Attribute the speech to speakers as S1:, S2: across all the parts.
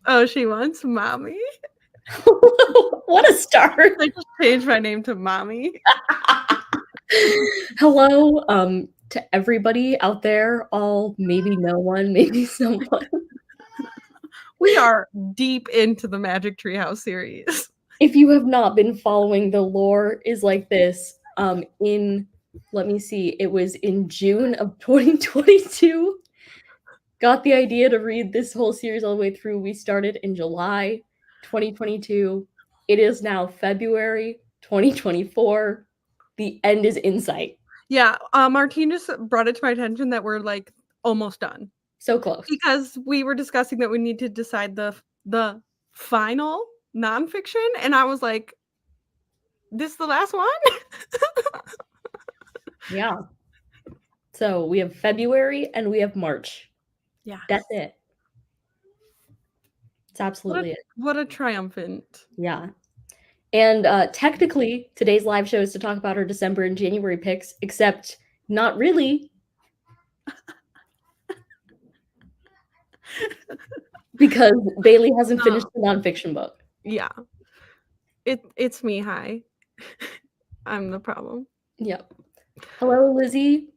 S1: Oh, she wants mommy.
S2: What a start.
S1: I just changed my name to mommy.
S2: Hello, to everybody out there, all maybe no one, maybe someone.
S1: We are deep into the Magic Treehouse series.
S2: If you have not been following, the lore is like this. Let me see, it was in June of 2022. Got the idea to read this whole series all the way through. We started in July 2022. It is now February 2024. The end is in sight.
S1: Yeah, Martine just brought it to my attention that we're like almost done.
S2: So close.
S1: Because we were discussing that we need to decide the final nonfiction, and I was like, this is the last one?
S2: Yeah. So we have February and we have March.
S1: Yeah.
S2: That's it. It's absolutely it.
S1: What a triumphant.
S2: Yeah. And technically, today's live show is to talk about our December and January picks, except not really. Because Bailey hasn't finished the nonfiction book.
S1: Yeah. It's me, hi. I'm the problem.
S2: Yep. Hello, Lizzie.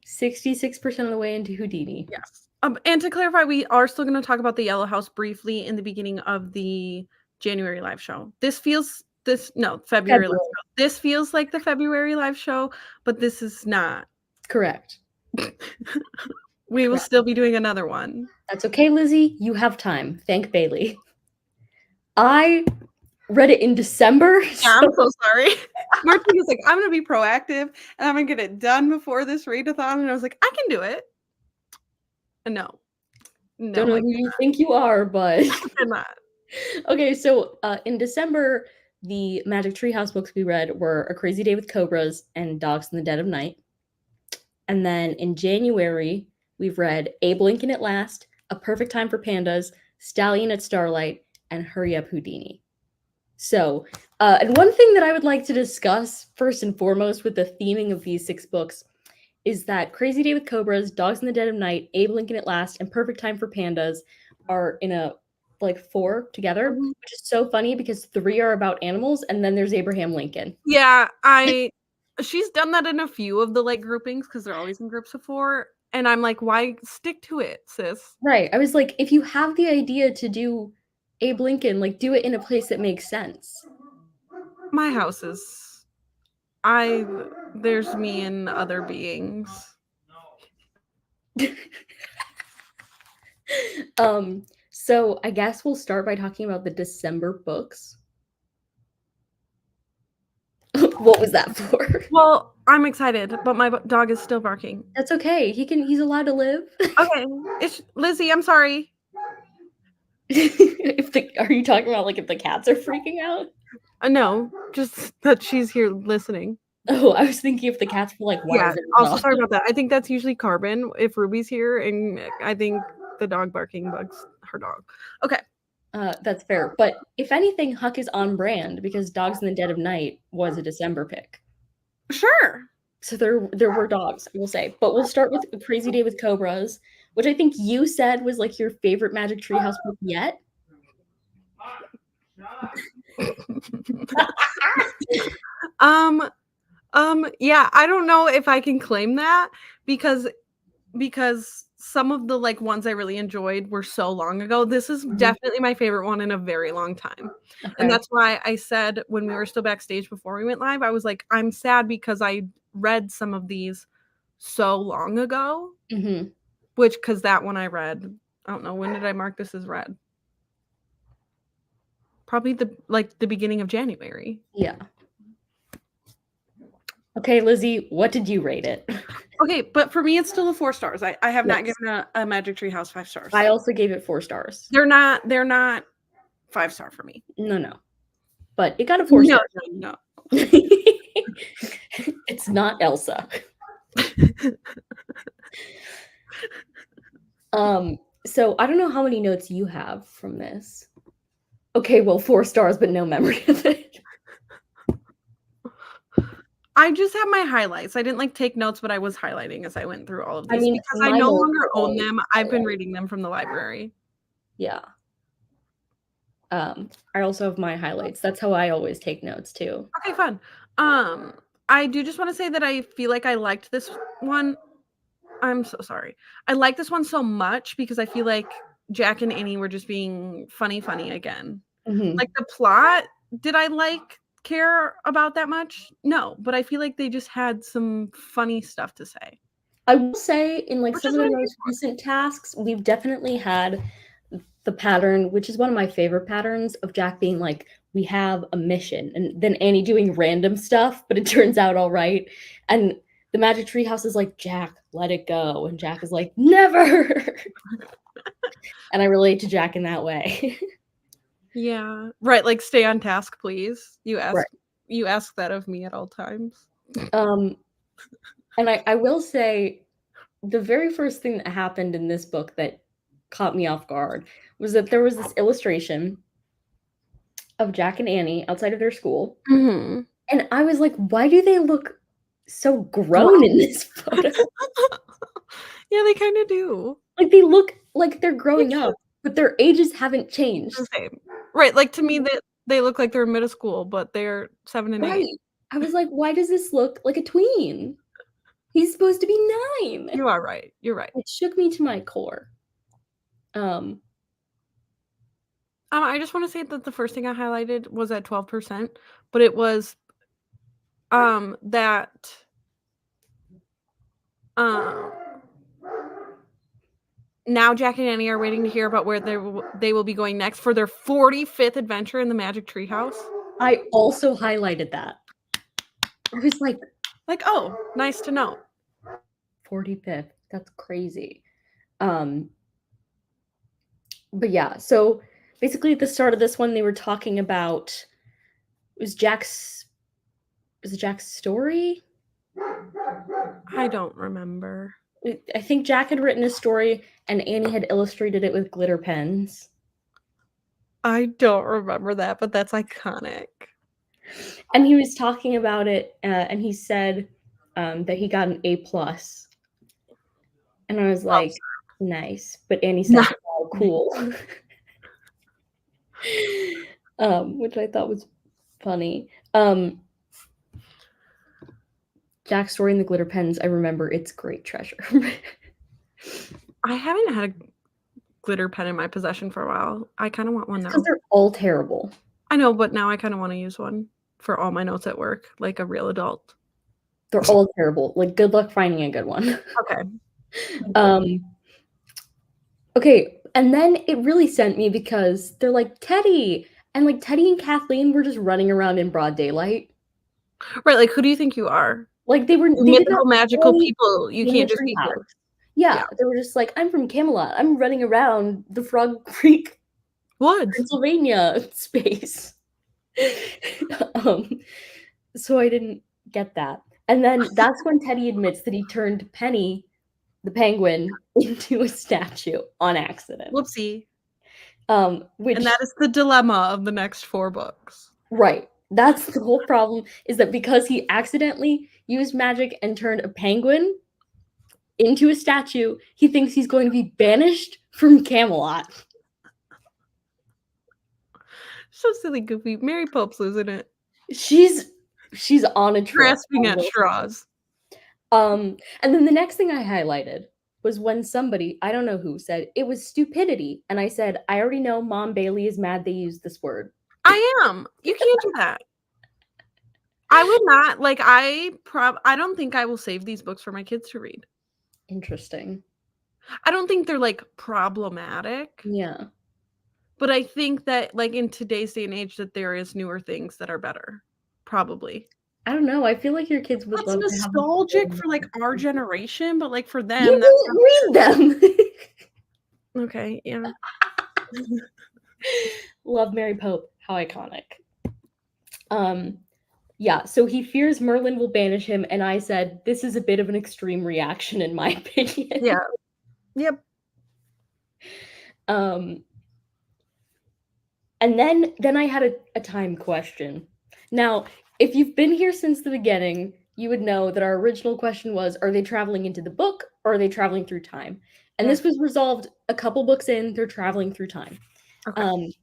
S2: 66% of the way into Houdini.
S1: Yes. And to clarify, we are still going to talk about the Yellow House briefly in the beginning of the January live show. February live show. This feels like the February live show, but this is not.
S2: Correct.
S1: We will still be doing another one.
S2: That's okay, Lizzie. You have time. Thank Bailey. I read it in December.
S1: Yeah, I'm so sorry. Martine was like, I'm going to be proactive and I'm going to get it done before this readathon. And I was like, I can do it. No.
S2: Don't know who you think you are, but
S1: I cannot.
S2: Okay, so in December, the Magic Treehouse books we read were A Crazy Day with Cobras and Dogs in the Dead of Night. And then in January, we've read Abe Lincoln at Last, A Perfect Time for Pandas, Stallion at Starlight, and Hurry Up Houdini. So, and one thing that I would like to discuss first and foremost with the theming of these 6 books is that Crazy Day with Cobras, Dogs in the Dead of Night, Abe Lincoln at Last, and Perfect Time for Pandas are in a 4 together, which is so funny because 3 are about animals and then there's Abraham Lincoln.
S1: Yeah, she's done that in a few of the groupings because they're always in groups of 4. And I'm like, why stick to it, sis?
S2: Right. I was like, if you have the idea to do Abe Lincoln, do it in a place that makes sense.
S1: My house is there's me and other beings.
S2: So I guess we'll start by talking about the December books. What was that for?
S1: Well, I'm excited, but my dog is still barking.
S2: That's okay. He's allowed to live.
S1: Okay. Lizzie, I'm sorry.
S2: Are you talking about if the cats are freaking out?
S1: No, just that she's here listening.
S2: Oh, I was thinking if the cats were
S1: yeah, also sorry about that. I think that's usually Carbon if Ruby's here, and I think the dog barking bugs her dog. Okay.
S2: That's fair. But if anything, Huck is on brand because Dogs in the Dead of Night was a December pick.
S1: Sure.
S2: So there were dogs, I will say. But we'll start with A Crazy Day with Cobras, which I think you said was your favorite Magic Treehouse book yet.
S1: Yeah, I don't know if I can claim that because some of the ones I really enjoyed were so long ago. This is definitely my favorite one in a very long time. Okay. And that's why I said when we were still backstage before we went live, I was like, I'm sad because I read some of these so long ago.
S2: Mm-hmm.
S1: Because that one I read, I don't know, when did I mark this as read? Probably the beginning of January.
S2: Yeah. Okay, Lizzie, what did you rate it?
S1: Okay, but for me, it's still a 4 stars. I have not given a Magic Treehouse 5 stars.
S2: I also gave it 4 stars.
S1: They're not 5-star for me.
S2: No. But it got a 4 star.
S1: No.
S2: It's not Elsa. So I don't know how many notes you have from this. Okay, well, 4 stars, but no memory of it.
S1: I just have my highlights. I didn't take notes, but I was highlighting as I went through all of these because I no longer own them. I've been reading them from the library.
S2: Yeah. I also have my highlights. That's how I always take notes too.
S1: Okay, fun. I do just want to say that I feel like I liked this one. I'm so sorry. I like this one so much because I feel like Jack and Annie were just being funny again.
S2: Mhm.
S1: Like the plot, did I care about that much? No, but I feel like they just had some funny stuff to say.
S2: I will say in like
S1: Which
S2: some
S1: is
S2: of
S1: what
S2: the
S1: I'm here
S2: most recent tasks, we've definitely had the pattern, which is one of my favorite patterns of Jack being like, we have a mission, and then Annie doing random stuff, but it turns out all right. And the Magic Tree House is like, Jack, let it go. And Jack is like, never. And I relate to Jack in that way.
S1: Yeah. Right, like stay on task, please.
S2: Right.
S1: You ask that of me at all times.
S2: And I will say the very first thing that happened in this book that caught me off guard was that there was this illustration of Jack and Annie outside of their school.
S1: Mhm.
S2: And I was like, why do they look so grown
S1: Grown.
S2: in this photo?
S1: Yeah, they kinda do.
S2: Like, they look like they're
S1: They
S2: growing
S1: do.
S2: up, but their ages haven't
S1: The
S2: changed.
S1: same. Right, like, to me, they look like they're in middle school, but they're 7 and 8.
S2: Right. I was like, why does this look like a tween? He's supposed to be 9.
S1: You are right, you're right.
S2: It shook me to my core. Um,
S1: I just wanna say that the first thing I highlighted was at 12%, but it was, that, um, now Jack and Annie are waiting to hear about where they will be going next for their 45th adventure in the Magic Tree House.
S2: I also highlighted that. I was like,
S1: Like, "Oh, nice to know."
S2: 45th. That's crazy. But yeah, so basically at the start of this one, they were talking about was it Jack's story?
S1: I don't remember.
S2: I think Jack had written a story and Annie had illustrated it with glitter pens.
S1: I don't remember that, but that's iconic.
S2: And he was talking about it, and he said that he got an A plus. And I was
S1: Well
S2: like, nice. But Annie
S1: No.
S2: said, oh, cool. Which I thought was funny. Jack's story and the glitter pens, I remember it's great treasure.
S1: I haven't had a glitter pen in my possession for a while. I kinda want one now.
S2: Because they're all terrible.
S1: I know, but now I kinda wanna use one for all my notes at work, like a real adult.
S2: They're all terrible. Like, good luck finding a good one.
S1: Okay.
S2: Okay, and then it really sent me because they're like, Teddy! And, like, Teddy and Kathleen were just running around in broad daylight.
S1: Right, like, who do you think you are?
S2: Like, they did
S1: Mythical,
S2: not
S1: magical
S2: stay
S1: people, you
S2: in the
S1: can't just be here.
S2: treehouse. Yeah,
S1: Yeah.
S2: they were just like, "I'm from Camelot. I'm running around the Frog Creek,
S1: Woods.
S2: Pennsylvania space." Um, so I didn't get that. And then that's when Teddy admits that he turned Penny, the penguin, into a statue on accident.
S1: Whoopsie.
S2: Which
S1: And that is the dilemma of the next 4 books.
S2: right. That's the whole problem, is that because he accidentally used magic and turned a penguin into a statue, he thinks he's going to be banished from Camelot.
S1: So silly, goofy. Mary Pope's losing it.
S2: She's on a trip.
S1: Grasping at straws.
S2: And then the next thing I highlighted was when somebody, I don't know who, said it was stupidity. And I said, I already know Mom Bailey is mad they used this word.
S1: I am. You can't do that. I would not, like, I don't think I will save these books for my kids to read.
S2: Interesting.
S1: I don't think they're, like, problematic.
S2: Yeah.
S1: But I think that, like, in today's day and age that there is newer things that are better. Probably.
S2: I don't know. I feel like your kids would
S1: It's
S2: love to have
S1: nostalgic for, like, our generation, but, like, for them,
S2: you didn't read them.
S1: Okay, yeah.
S2: Love Mary Pope. How iconic. Yeah, so he fears Merlin will banish him, and I said, this is a bit of an extreme reaction, in my opinion.
S1: Yeah. Yep.
S2: And then I had a time question. Now, if you've been here since the beginning, you would know that our original question was, are they traveling into the book or are they traveling through time? And this was resolved a couple books in, they're traveling through time.
S1: Okay.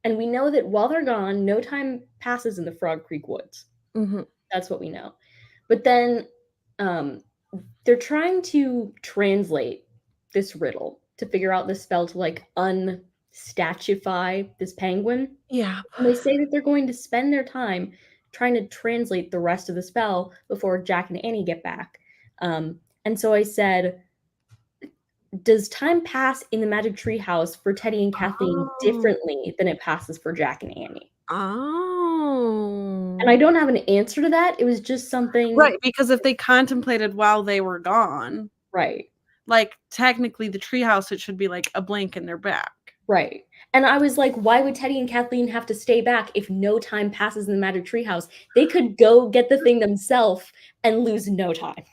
S2: And we know that while they're gone, no time passes in the Frog Creek woods.
S1: Mhm.
S2: That's what we know. But then they're trying to translate this riddle to figure out the spell to like unstatufy this penguin.
S1: Yeah.
S2: And they say that they're going to spend their time trying to translate the rest of the spell before Jack and Annie get back. And so I said, does time pass in the Magic Tree House for Teddy and Kathleen differently than it passes for Jack and Annie?
S1: Oh.
S2: And I don't have an answer to that. It was just something.
S1: Right, because if they contemplated while they were gone,
S2: Right.
S1: like, technically the treehouse, it should be like a blank in their back.
S2: Right. And I was like, why would Teddy and Kathleen have to stay back if no time passes in the Magic Tree House? They could go get the thing themselves and lose no time.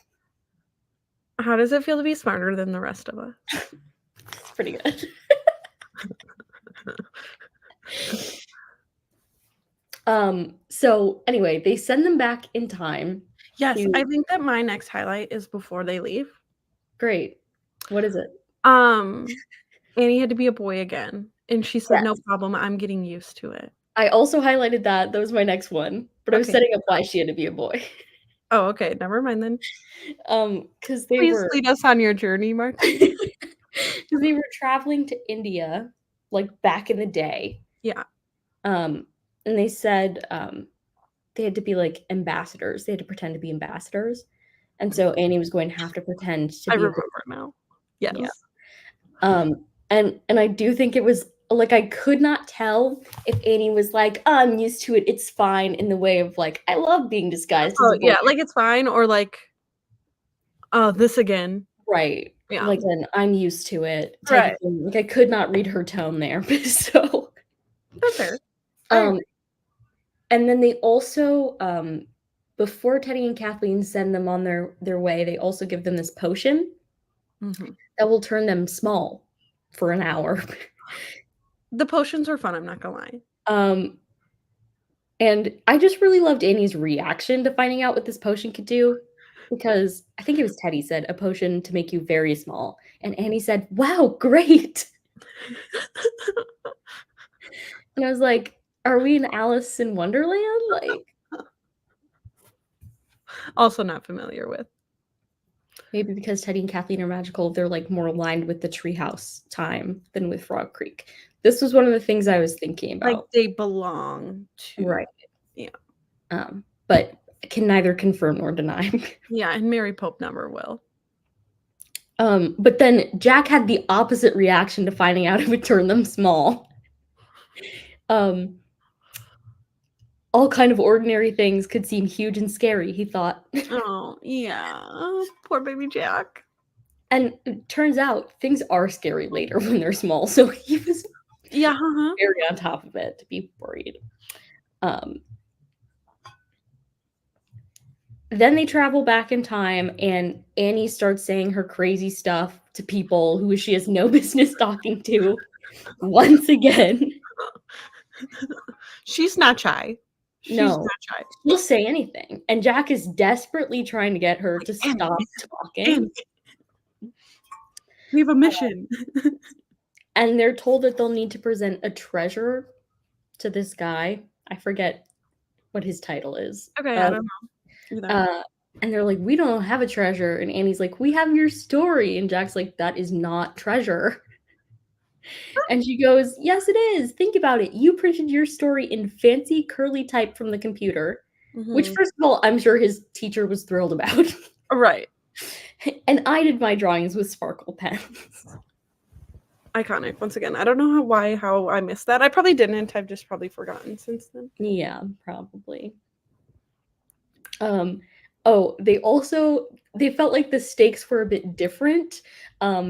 S1: How does it feel to be smarter than the rest of us?
S2: It's pretty good. So anyway, they send them back in time.
S1: Yes, I think that my next highlight is before they leave.
S2: Great. What is it?
S1: Annie had to be a boy again, and she said,
S2: Yes.
S1: "No problem, I'm getting used to it."
S2: I also highlighted that. That was my next one. But I was setting up why she had to be a boy.
S1: Oh, okay, never mind then.
S2: Because they
S1: Please lead us on your journey, Martin.
S2: Because they were traveling to India, like, back in the day.
S1: Yeah.
S2: And they said, they had to be, like, ambassadors. They had to pretend to be ambassadors. And so Annie was going to have to pretend to be.
S1: I remember now. Yes.
S2: Yeah. And I do think it was, like, I could not tell if Annie was like, "Oh, I'm used to it, it's fine," in the way of, like, I love being disguised as a boy.
S1: Yeah, like, it's fine, or like, "Oh, this again."
S2: Right.
S1: Yeah.
S2: Like, an I'm used to it type
S1: Right.
S2: of thing. Like, I could not read her tone there, so.
S1: That's fair.
S2: And then they also, before Teddy and Kathleen send them on their way, they also give them this potion that will turn them small for an hour.
S1: The potions are fun, I'm not gonna lie.
S2: And I just really loved Annie's reaction to finding out what this potion could do, because I think it was Teddy said, "A potion to make you very small." And Annie said, "Wow, great." And I was like, are we in Alice in Wonderland? Like,
S1: also not familiar with.
S2: Maybe because Teddy and Kathleen are magical, they're, like, more aligned with the treehouse time than with Frog Creek. This was one of the things I was thinking about.
S1: Like, they belong to.
S2: Right.
S1: Yeah.
S2: But I can neither confirm nor deny.
S1: Yeah, and Mary Pope never will.
S2: But then Jack had the opposite reaction to finding out it would turn them small. All kind of ordinary things could seem huge and scary, he thought.
S1: Oh, yeah. Poor baby Jack.
S2: And it turns out things are scary later when they're small, so he was very on top of it to be worried. Then they travel back in time, and Annie starts saying her crazy stuff to people who she has no business talking to once again.
S1: She's not shy. She's not shy.
S2: She'll say anything. And Jack is desperately trying to get her to stop talking.
S1: We have a mission.
S2: And they're told that they'll need to present a treasure to this guy. I forget what his title is.
S1: Okay, I don't know.
S2: And they're like, "We don't have a treasure." And Annie's like, "We have your story." And Jack's like, "That is not treasure." And she goes, "Yes, it is. Think about it. You printed your story in fancy curly type from the computer," which, first of all, I'm sure his teacher was thrilled about.
S1: Right.
S2: And I did my drawings with sparkle pens.
S1: Iconic, once again. I don't know how I missed that. I probably didn't. I've just probably forgotten since then.
S2: Yeah, probably. They felt like the stakes were a bit different,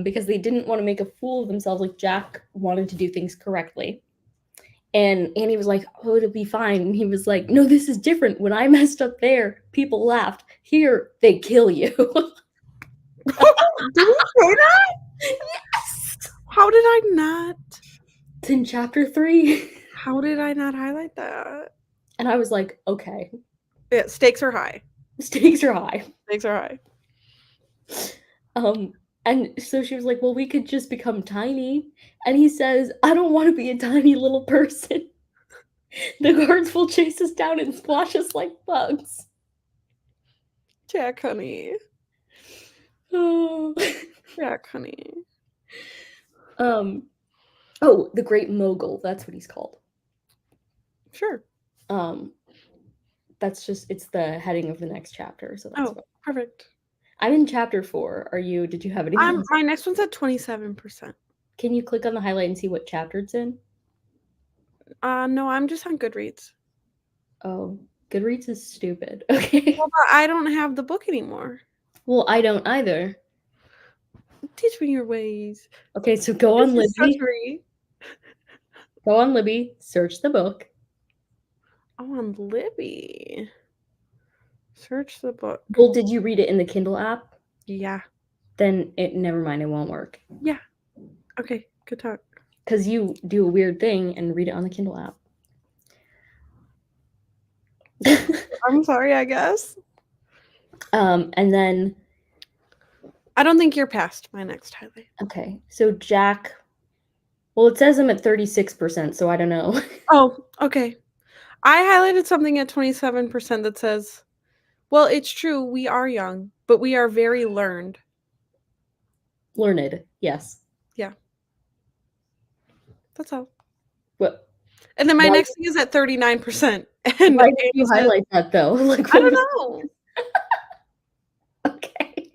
S2: because they didn't want to make a fool of themselves. Like, Jack wanted to do things correctly. And Annie was like, "Oh, it'll be fine." And he was like, "No, this is different. When I messed up there, people laughed. Here, they kill you."
S1: Did he say that? Yes! How did I not?
S2: It's in chapter 3.
S1: How did I not highlight that?
S2: And I was like, okay.
S1: Yeah, stakes are high.
S2: Stakes are high.
S1: Stakes are high.
S2: And so she was like, "Well, we could just become tiny." And he says, "I don't want to be a tiny little person." The guards will chase us down and squash us like bugs.
S1: Jack, honey.
S2: Oh.
S1: Jack, honey.
S2: Oh, the Great Mogul. That's what he's called.
S1: Sure.
S2: That's just, it's the heading of the next chapter. So that's
S1: perfect.
S2: I'm in chapter 4. Did you have anything?
S1: My next one's at 27%.
S2: Can you click on the highlight and see what chapter it's in?
S1: No, I'm just on Goodreads.
S2: Oh, Goodreads is stupid. Okay.
S1: Well, but I don't have the book anymore.
S2: Well, I don't either.
S1: Teach me your ways.
S2: Okay, so go on
S1: Libby.
S2: Go on Libby, search the book.
S1: Oh, on Libby. Search the book.
S2: Well, did you read it in the Kindle app?
S1: Yeah.
S2: Then never mind, it won't work.
S1: Yeah. Okay, good talk.
S2: Because you do a weird thing and read it on the Kindle app.
S1: I'm sorry, I guess.
S2: And then
S1: I don't think you're past my next highlight.
S2: Okay, so Jack. Well, it says I'm at 36%, so I don't know.
S1: Oh, okay. I highlighted something at 27% that says, well, it's true, we are young, but we are very learned.
S2: Learned, yes.
S1: Yeah. That's all.
S2: What?
S1: And then my next thing is at 39%. And
S2: why did you highlight that though? Like,
S1: I don't know.
S2: Okay.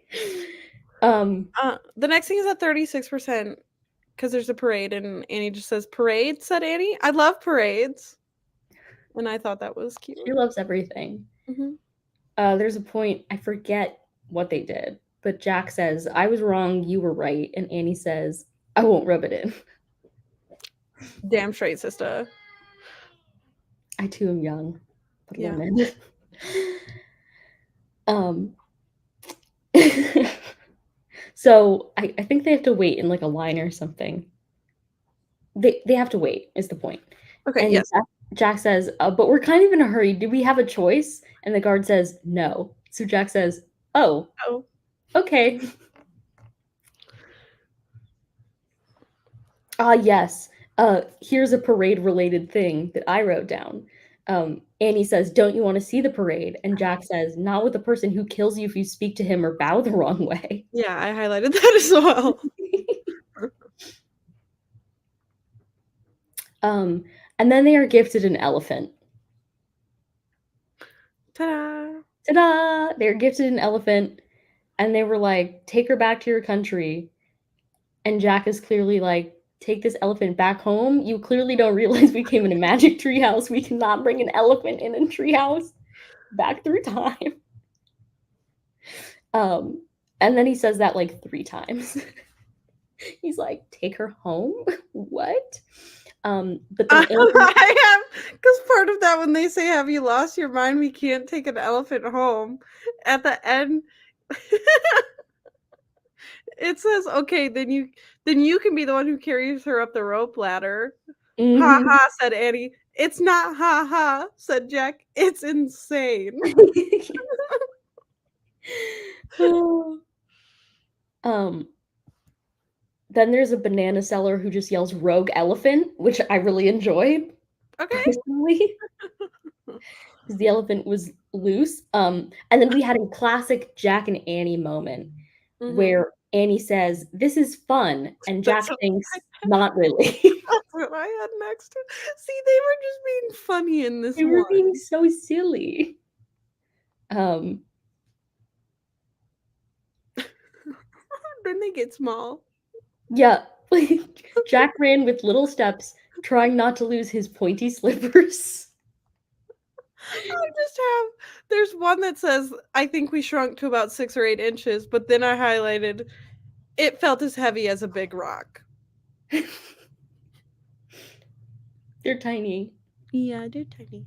S1: The next thing is at 36% because there's a parade, and Annie just says, "Parade," said Annie. I love parades. And I thought that was cute.
S2: She loves everything.
S1: Mm-hmm.
S2: There's a point, I forget what they did, but Jack says, "I was wrong, you were right," and Annie says, "I won't rub it in."
S1: Damn straight, sister.
S2: I too am young, but
S1: yeah.
S2: learned. So I think they have to wait in like a line or something. They have to wait is the point.
S1: Okay,
S2: and
S1: yes.
S2: Jack says, but we're kind of in a hurry. Do we have a choice? And the guard says, no. So Jack says, oh, okay. Yes. Here's a parade-related thing that I wrote down. Annie says, don't you want to see the parade? And Jack says, not with the person who kills you if you speak to him or bow the wrong way.
S1: Yeah, I highlighted that as well.
S2: And then they are gifted an elephant.
S1: Ta-da!
S2: Ta-da! They're gifted an elephant, and they were like, take her back to your country. And Jack is clearly like, take this elephant back home? You clearly don't realize we came in a magic treehouse. We cannot bring an elephant in a treehouse back through time. And then he says that like 3 times. He's like, take her home? What? But then
S1: I have, because part of that when they say, have you lost your mind? We can't take an elephant home. At the end, it says, okay, then you can be the one who carries her up the rope ladder. Mm-hmm. Ha ha, said Annie. It's not ha ha, said Jack. It's insane.
S2: Then there's a banana seller who just yells rogue elephant, which I really enjoyed.
S1: Okay.
S2: Personally. Because the elephant was loose. And then we had a classic Jack and Annie moment where Annie says, this is fun. And Jack thinks, not really.
S1: That's what I had next. See, they were just being funny in this one.
S2: They were being so silly.
S1: Then they get small.
S2: Yeah. Jack ran with little steps, trying not to lose his pointy slippers.
S1: There's one that says, I think we shrunk to about 6 or 8 inches, but then I highlighted, it felt as heavy as a big rock.
S2: They're tiny.
S1: Yeah, they're tiny.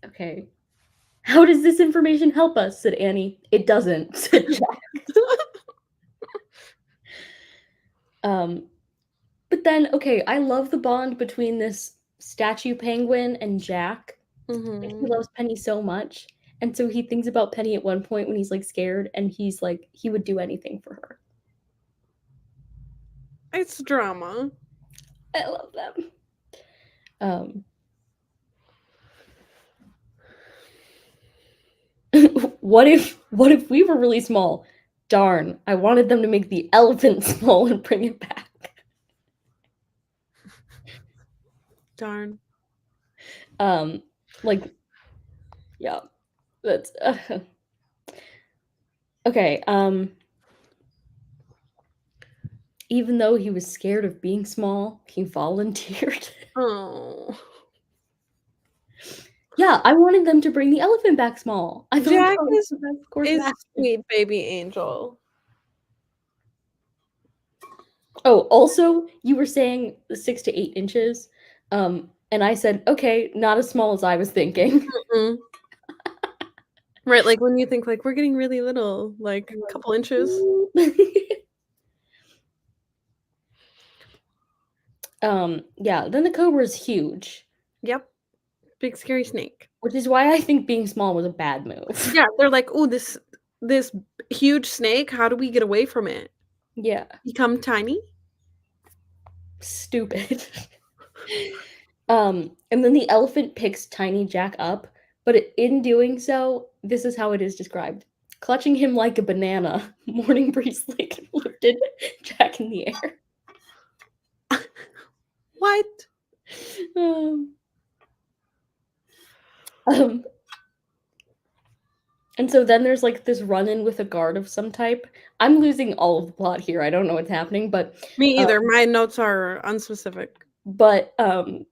S2: Okay. How does this information help us? Said Annie. It doesn't, said Jack. But then, okay, I love the bond between this statue penguin and Jack. Like, he loves Penny so much. And so he thinks about Penny at one point when he's like scared, and he's like, he would do anything for her.
S1: It's drama.
S2: I love them. What if we were really small? Darn, I wanted them to make the elephant small and bring it back.
S1: Darn.
S2: Like, yeah, that's okay. Even though he was scared of being small, he volunteered.
S1: Oh.
S2: Yeah, I wanted them to bring the elephant back small. I thought
S1: Jack
S2: that was the best course of
S1: is
S2: action.
S1: sweet baby angel.
S2: Oh, also, you were saying 6 to 8 inches, and I said, okay, not as small as I was thinking.
S1: Mm-mm. Right, like when you think like we're getting really little, like a couple inches.
S2: Yeah, then the cobra is huge.
S1: Yep. Big scary snake.
S2: Which is why I think being small was a bad move.
S1: Yeah, they're like, "Oh, this huge snake, how do we get away from it?
S2: Yeah.
S1: Become tiny?"
S2: Stupid. And then the elephant picks Tiny Jack up, but in doing so, this is how it is described. Clutching him like a banana, Morning Breeze lifted Jack in the air.
S1: What?
S2: And so then there's like this run-in with a guard of some type. I'm losing all of the plot here. I don't know what's happening, but
S1: Me either. My notes are unspecific.
S2: But the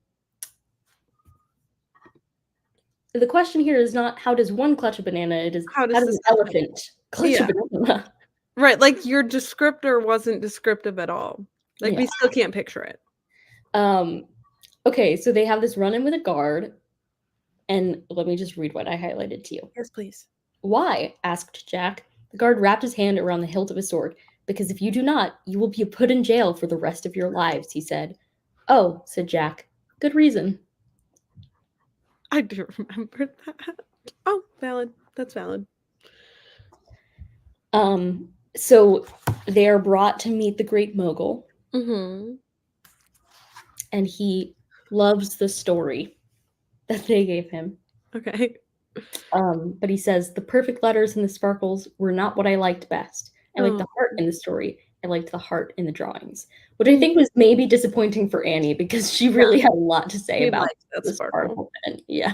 S2: question here is not how does one clutch a banana, it is how does an elephant clutch a banana?
S1: Right, like your descriptor wasn't descriptive at all. Like we still can't picture it.
S2: Okay, so they have this run-in with a guard, and let me just read what I highlighted to you.
S1: Yes, please.
S2: Why? Asked Jack. The guard wrapped his hand around the hilt of his sword. Because if you do not, you will be put in jail for the rest of your lives, he said. Oh, said Jack. Good reason.
S1: I do remember that. Oh, valid. That's valid.
S2: So they are brought to meet the Great Mogul.
S1: Mm-hmm.
S2: And he loves the story that they gave him.
S1: Okay.
S2: But he says, the perfect letters and the sparkles were not what I liked best. I liked the heart in the story. I liked the heart in the drawings. Which I think was maybe disappointing for Annie because she really had a lot to say about the sparkle. Yeah.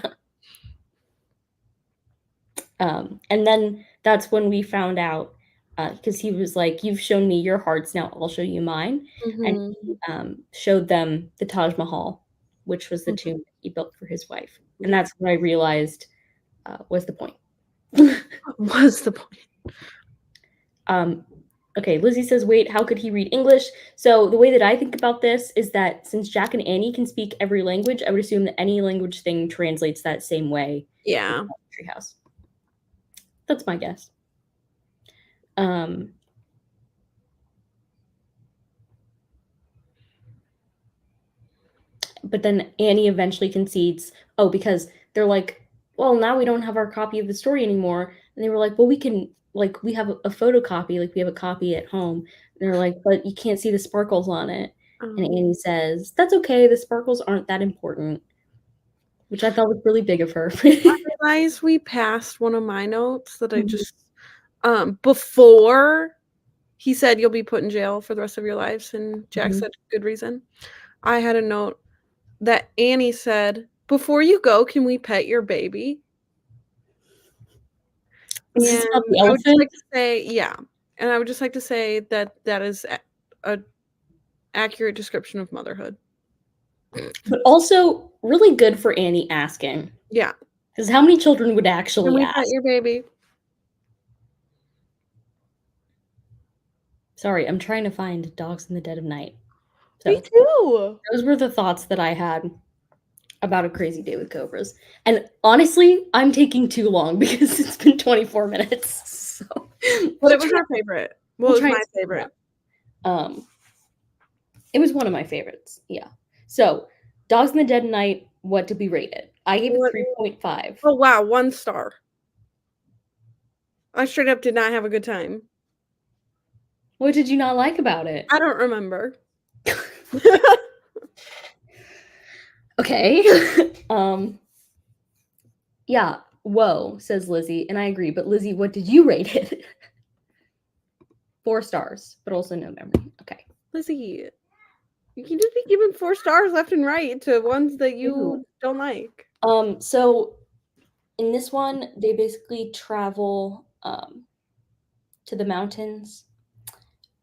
S2: And then that's when we found out, because he was like, you've shown me your hearts, now I'll show you mine. And he showed them the Taj Mahal, which was the tomb he built for his wife. And that's when I realized was the point.
S1: Was the point.
S2: Okay, Lizzie says, wait, how could he read English? So the way that I think about this is that since Jack and Annie can speak every language, I would assume that any language thing translates that same way.
S1: Yeah.
S2: Treehouse. That's my guess. But then Annie eventually concedes, oh, because they're like, well, now we don't have our copy of the story anymore. And they were like, well, we can, like, we have a photocopy, like we have a copy at home. And they're like, but you can't see the sparkles on it. And Annie says, that's okay, the sparkles aren't that important. Which I thought was really big of her.
S1: I realized we passed one of my notes that I just before he said you'll be put in jail for the rest of your lives, and Jack said good reason. I had a note that Annie said, before you go, can we pet your baby? And I would just like to say, and I would just like to say that that is a accurate description of motherhood.
S2: But also really good for Annie asking.
S1: Yeah.
S2: Because how many children would actually
S1: Can we
S2: ask?
S1: pet your baby?
S2: Sorry, I'm trying to find Dogs in the Dead of Night.
S1: So, me too.
S2: Those were the thoughts that I had about A Crazy Day with Cobras. And honestly, I'm taking too long because it's been 24 minutes. So
S1: what was your favorite? What was my favorite?
S2: It was one of my favorites. Yeah. So, Dogs in the Dead of Night, what did we rate it? I gave it 3.5.
S1: Oh wow, 1 star. I straight up did not have a good time.
S2: What did you not like about it?
S1: I don't remember.
S2: Okay. Yeah, whoa, says Lizzie, and I agree. But Lizzie, what did you rate it? 4 stars, but also no memory. Okay.
S1: Lizzie, you can just be giving 4 stars left and right to ones that
S2: Ew.
S1: you don't like.
S2: So in this one, they basically travel to the mountains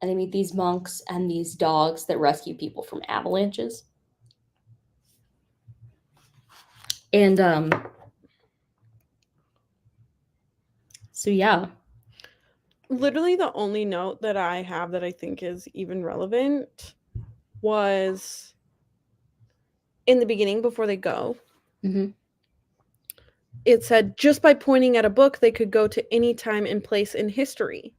S2: and they meet these monks and these dogs that rescue people from avalanches. And so yeah.
S1: Literally the only note that I have that I think is even relevant was in the beginning before they go.
S2: Mm-hmm.
S1: It said just by pointing at a book they could go to any time and place in history.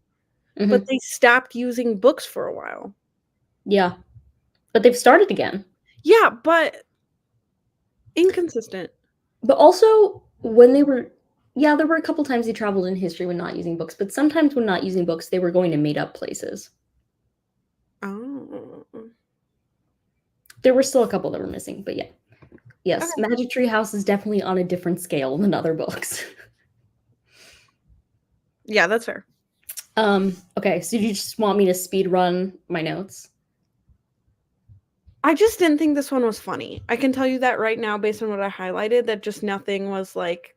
S2: Mm-hmm.
S1: But they stopped using books for a while.
S2: Yeah. But they've started again.
S1: Yeah, but inconsistent.
S2: But also when they were there were a couple times they traveled in history when not using books, but sometimes when not using books, they were going to made up places.
S1: Oh.
S2: There were still a couple that were missing, but yeah. Yes,
S1: Okay.
S2: Magic Tree House is definitely on a different scale than other books.
S1: Yeah, that's fair.
S2: Okay, so you just want me to speed run my notes?
S1: I just didn't think this one was funny. I can tell you that right now based on what I highlighted, that just nothing was like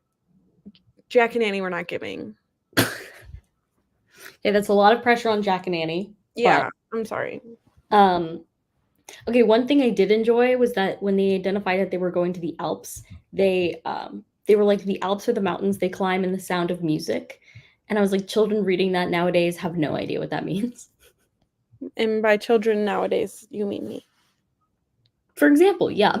S1: Jack and Annie were not giving.
S2: Yeah, that's a lot of pressure on Jack and Annie.
S1: Yeah, I'm sorry.
S2: Okay, one thing I did enjoy was that when they identified that they were going to the Alps, they were like, the Alps are the mountains they climb in the sound of music. And I was like, children reading that nowadays have no idea what that means.
S1: And by children nowadays, you mean me.
S2: For example, yeah.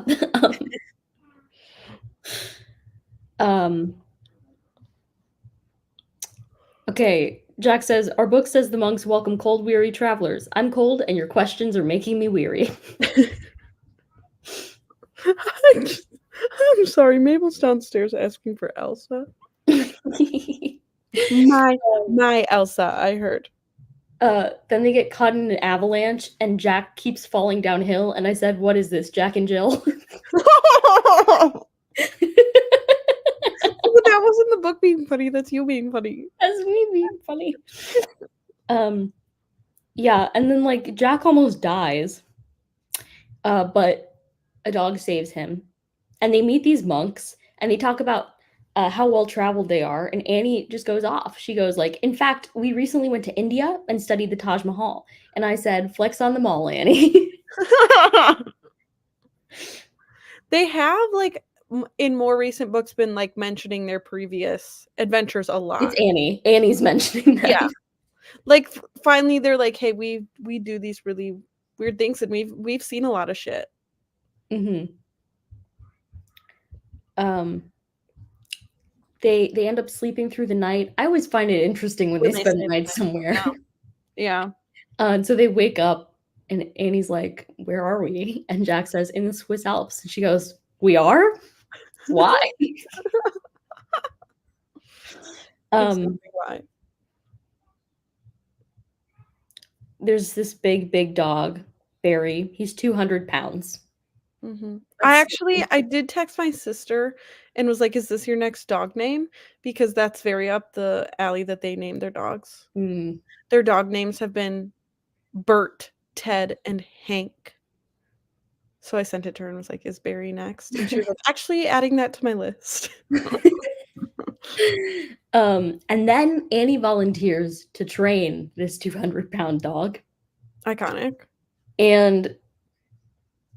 S2: Okay, Jack says, our book says the monks welcome cold, weary travelers. I'm cold, and your questions are making me weary.
S1: I'm sorry, Mabel's downstairs asking for Elsa. My Elsa, I heard.
S2: Then they get caught in an avalanche, and Jack keeps falling downhill. And I said, what is this, Jack and Jill?
S1: That wasn't the book being funny, that's you being funny.
S2: That's me being funny. Yeah, and then like Jack almost dies, but a dog saves him, and they meet these monks, and they talk about how well traveled they are, and Annie just goes off. She goes like, in fact, we recently went to India and studied the Taj Mahal, and I said, flex on the mall, Annie.
S1: They have like in more recent books been like mentioning their previous adventures a lot.
S2: It's Annie. Annie's mentioning that.
S1: Yeah. Like finally they're like, hey, we do these really weird things and we've seen a lot of shit.
S2: Mm-hmm. They end up sleeping through the night. I always find it interesting when they spend the night somewhere.
S1: Yeah.
S2: So they wake up and Annie's like, where are we? And Jack says, in the Swiss Alps. And she goes, we are? Why?
S1: Why?
S2: There's this big dog, Barry. He's 200 pounds.
S1: Mm-hmm. I did text my sister and was like, is this your next dog name? Because that's very up the alley that they named their dogs.
S2: Mm.
S1: Their dog names have been Bert, Ted, and Hank. So I sent it to her and was like, is Barry next? And she was like, actually adding that to my list.
S2: And then Annie volunteers to train this 200-pound dog.
S1: Iconic.
S2: And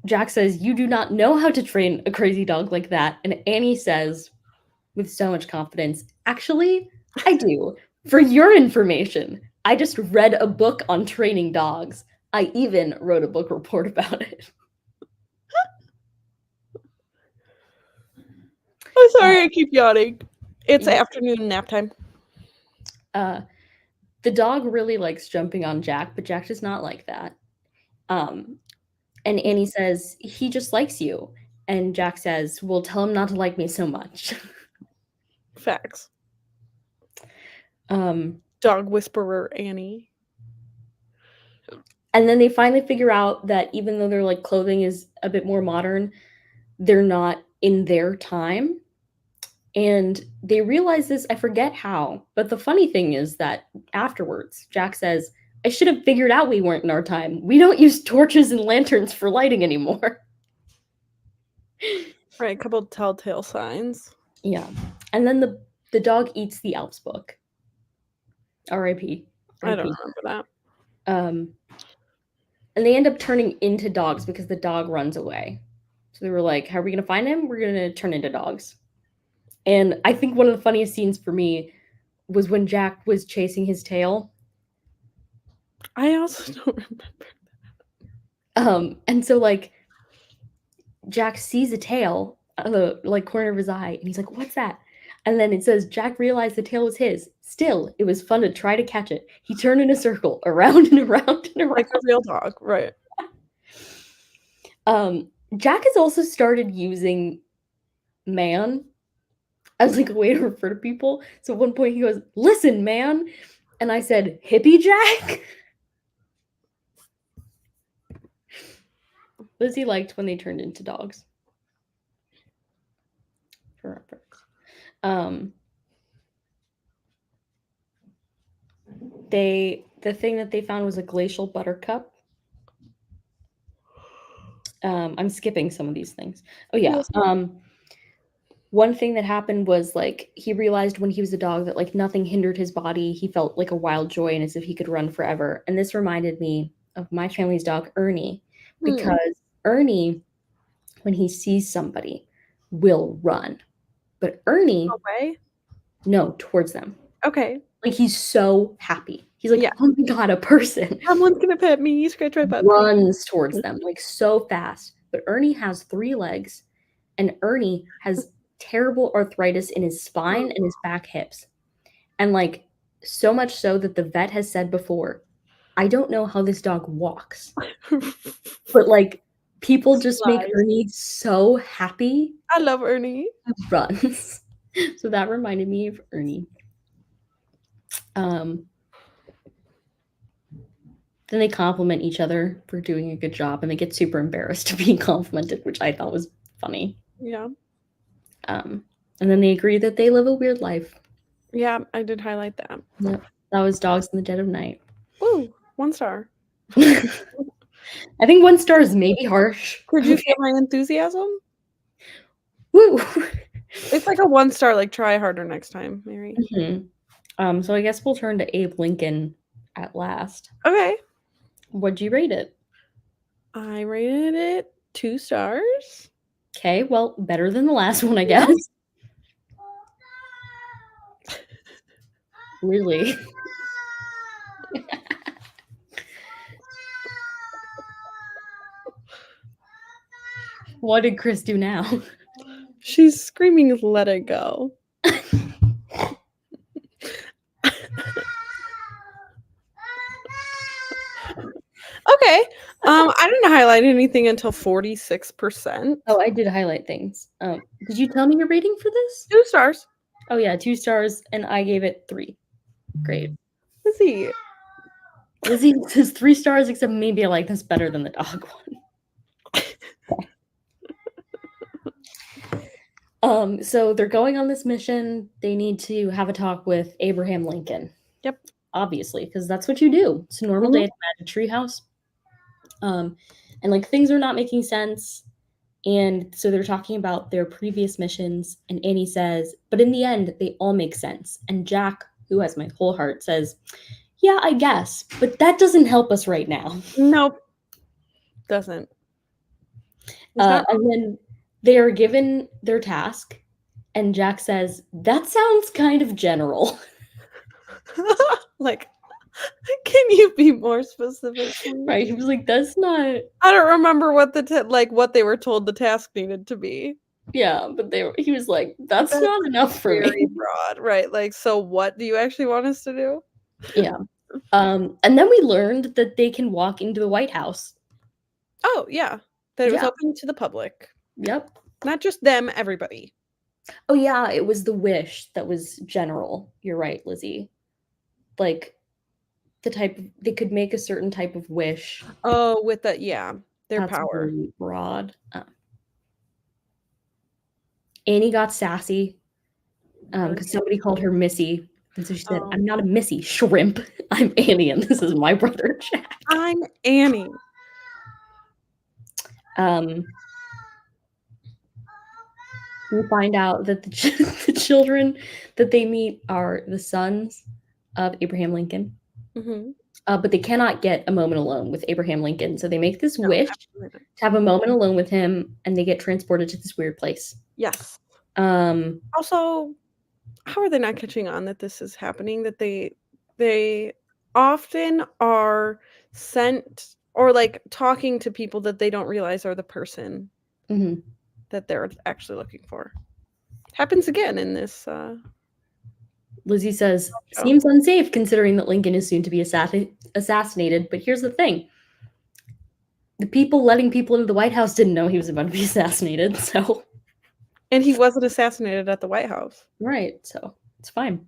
S2: Jack says, you do not know how to train a crazy dog like that. And Annie says, with so much confidence, actually, I do. For your information, I just read a book on training dogs. I even wrote a book report about it.
S1: I'm sorry, I keep yawning. It's afternoon nap time.
S2: The dog really likes jumping on Jack, but Jack does not like that. And Annie says, he just likes you. And Jack says, well, tell him not to like me so much.
S1: Facts. Dog whisperer Annie.
S2: And then they finally figure out that even though their like clothing is a bit more modern, they're not in their time. And they realize this, I forget how, but the funny thing is that afterwards, Jack says, I should have figured out we weren't in our time. We don't use torches and lanterns for lighting anymore.
S1: Right, a couple telltale signs.
S2: Yeah. And then the dog eats the Alps book. R.I.P.
S1: I don't remember that.
S2: And they end up turning into dogs because the dog runs away. So they were like, how are we going to find him? We're going to turn into dogs. And I think one of the funniest scenes for me was when Jack was chasing his tail.
S1: I also don't remember.
S2: And so like Jack sees a tail on the like corner of his eye, and he's like, "What's that?" And then it says Jack realized the tail was his. Still, it was fun to try to catch it. He turned in a circle, around and around and around,
S1: Like a real dog, right?
S2: Jack has also started using "man" as like a way to refer to people. So at one point he goes, "Listen, man," and I said, "Hippie Jack." Lizzie liked when they turned into dogs. For reference. The thing that they found was a glacial buttercup. I'm skipping some of these things. Oh yeah. One thing that happened was like he realized when he was a dog that like nothing hindered his body. He felt like a wild joy and as if he could run forever. And this reminded me of my family's dog Ernie, because Ernie, when he sees somebody, will run. But Ernie,
S1: away?
S2: No, towards them.
S1: Okay.
S2: Like he's so happy. He's like, oh my god, a person.
S1: Someone's gonna pet me. Scratch my butt.
S2: Runs towards them like so fast. But Ernie has 3 legs, and Ernie has terrible arthritis in his spine and his back hips. And like so much so that the vet has said before, I don't know how this dog walks. But like people just make Ernie so happy.
S1: I love Ernie.
S2: He runs. So that reminded me of Ernie. Then they compliment each other for doing a good job, and they get super embarrassed to being complimented, which I thought was funny.
S1: Yeah.
S2: And then they agree that they live a weird life.
S1: Yeah, I did highlight that.
S2: Yep. That was Dogs in the Dead of Night.
S1: Woo, 1 star.
S2: I think 1 star is maybe harsh.
S1: Could you feel my enthusiasm?
S2: Woo!
S1: It's like a 1 star, like try harder next time, Mary.
S2: Mm-hmm. So I guess we'll turn to Abe Lincoln at last.
S1: Okay.
S2: What'd you rate it?
S1: I rated it 2 stars.
S2: Okay, well, better than the last one, I guess. Really? What did Chris do now?
S1: She's screaming, let it go. Okay. I didn't highlight anything until 46%.
S2: Oh, I did highlight things. Did you tell me your rating for this?
S1: 2 stars.
S2: Oh yeah, 2 stars, and I gave it 3. Great.
S1: Lizzie.
S2: Lizzie says 3 stars, except maybe I like this better than the dog one. So they're going on this mission. They need to have a talk with Abraham Lincoln.
S1: Yep.
S2: Obviously, because that's what you do. It's a normal day at the Magic Treehouse. And like things are not making sense. And so they're talking about their previous missions, and Annie says, but in the end, they all make sense. And Jack, who has my whole heart, says, yeah, I guess, but that doesn't help us right now.
S1: Nope. Doesn't.
S2: And then they are given their task, and Jack says, that sounds kind of general.
S1: Like, can you be more specific?
S2: Right? He was like, that's not.
S1: I don't remember what what they were told the task needed to be.
S2: Yeah, but he was like, that's not enough for
S1: very
S2: me.
S1: broad, right? Like, so what do you actually want us to do?
S2: Yeah. And then we learned that they can walk into the White House.
S1: Oh, yeah. That it was open to the public.
S2: Yep.
S1: Not just them, everybody.
S2: Oh, yeah. It was the wish that was general. You're right, Lizzie. Like, they could make a certain type of wish.
S1: Oh, with the their
S2: That's
S1: power.
S2: really broad. Annie got sassy because somebody called her Missy, and so she said, "I'm not a Missy, shrimp. I'm Annie, and this is my brother Jack."
S1: I'm Annie.
S2: We find out that the children that they meet are the sons of Abraham Lincoln.
S1: Mm-hmm.
S2: But they cannot get a moment alone with Abraham Lincoln. So they make this
S1: No,
S2: wish
S1: absolutely.
S2: to have a moment alone with him, and they get transported to this weird place.
S1: Yes.
S2: Um,
S1: Also, how are they not catching on that this is happening? That they often are sent or like talking to people that they don't realize are the person
S2: mhm.
S1: that they're actually looking for. Happens again in this.
S2: Lizzie says,
S1: show.
S2: "Seems unsafe considering that Lincoln is soon to be assassinated. But here's the thing: the people letting people into the White House didn't know he was about to be assassinated. So,
S1: And he wasn't assassinated at the White House.
S2: right? So it's fine."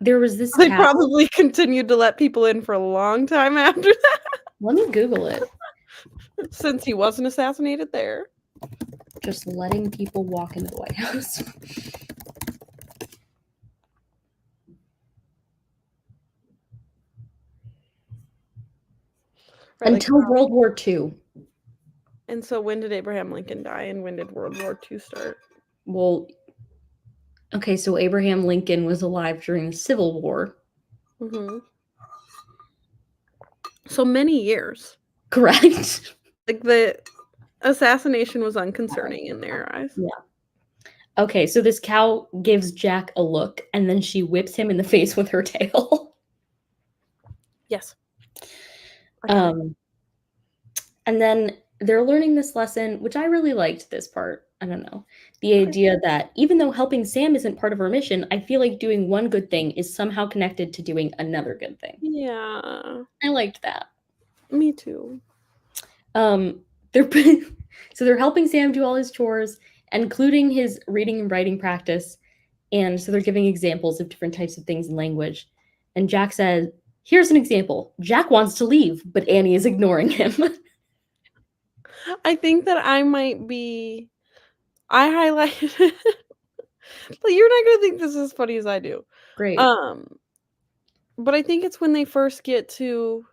S2: There was this
S1: They
S2: cow.
S1: probably continued to let people in for a long time after that.
S2: Let me Google it.
S1: Since he wasn't assassinated there.
S2: Just letting people walk into the White House.
S1: Right,
S2: Until
S1: like,
S2: World War II.
S1: and so when did Abraham Lincoln die and when did World War II start?
S2: Well, okay, so Abraham Lincoln was alive during the Civil War.
S1: Mm-hmm. So many years.
S2: Correct.
S1: Like the assassination was unconcerning in their eyes.
S2: Yeah. Okay, so this cow gives Jack a look and then she whips him in the face with her tail.
S1: Yes.
S2: And then they're learning this lesson, which I really liked this part. I don't know. The idea that even though helping Sam isn't part of our mission, I feel like doing one good thing is somehow connected to doing another good thing.
S1: Yeah.
S2: I liked that.
S1: Me too.
S2: They're so they're helping Sam do all his chores, including his reading and writing practice. And so they're giving examples of different types of things in language. And Jack says, "Here's an example. Jack wants to leave, but Annie is ignoring him."
S1: I think that I highlighted it. But you're not gonna think this is as funny as I do.
S2: Great.
S1: But I think it's when they first get to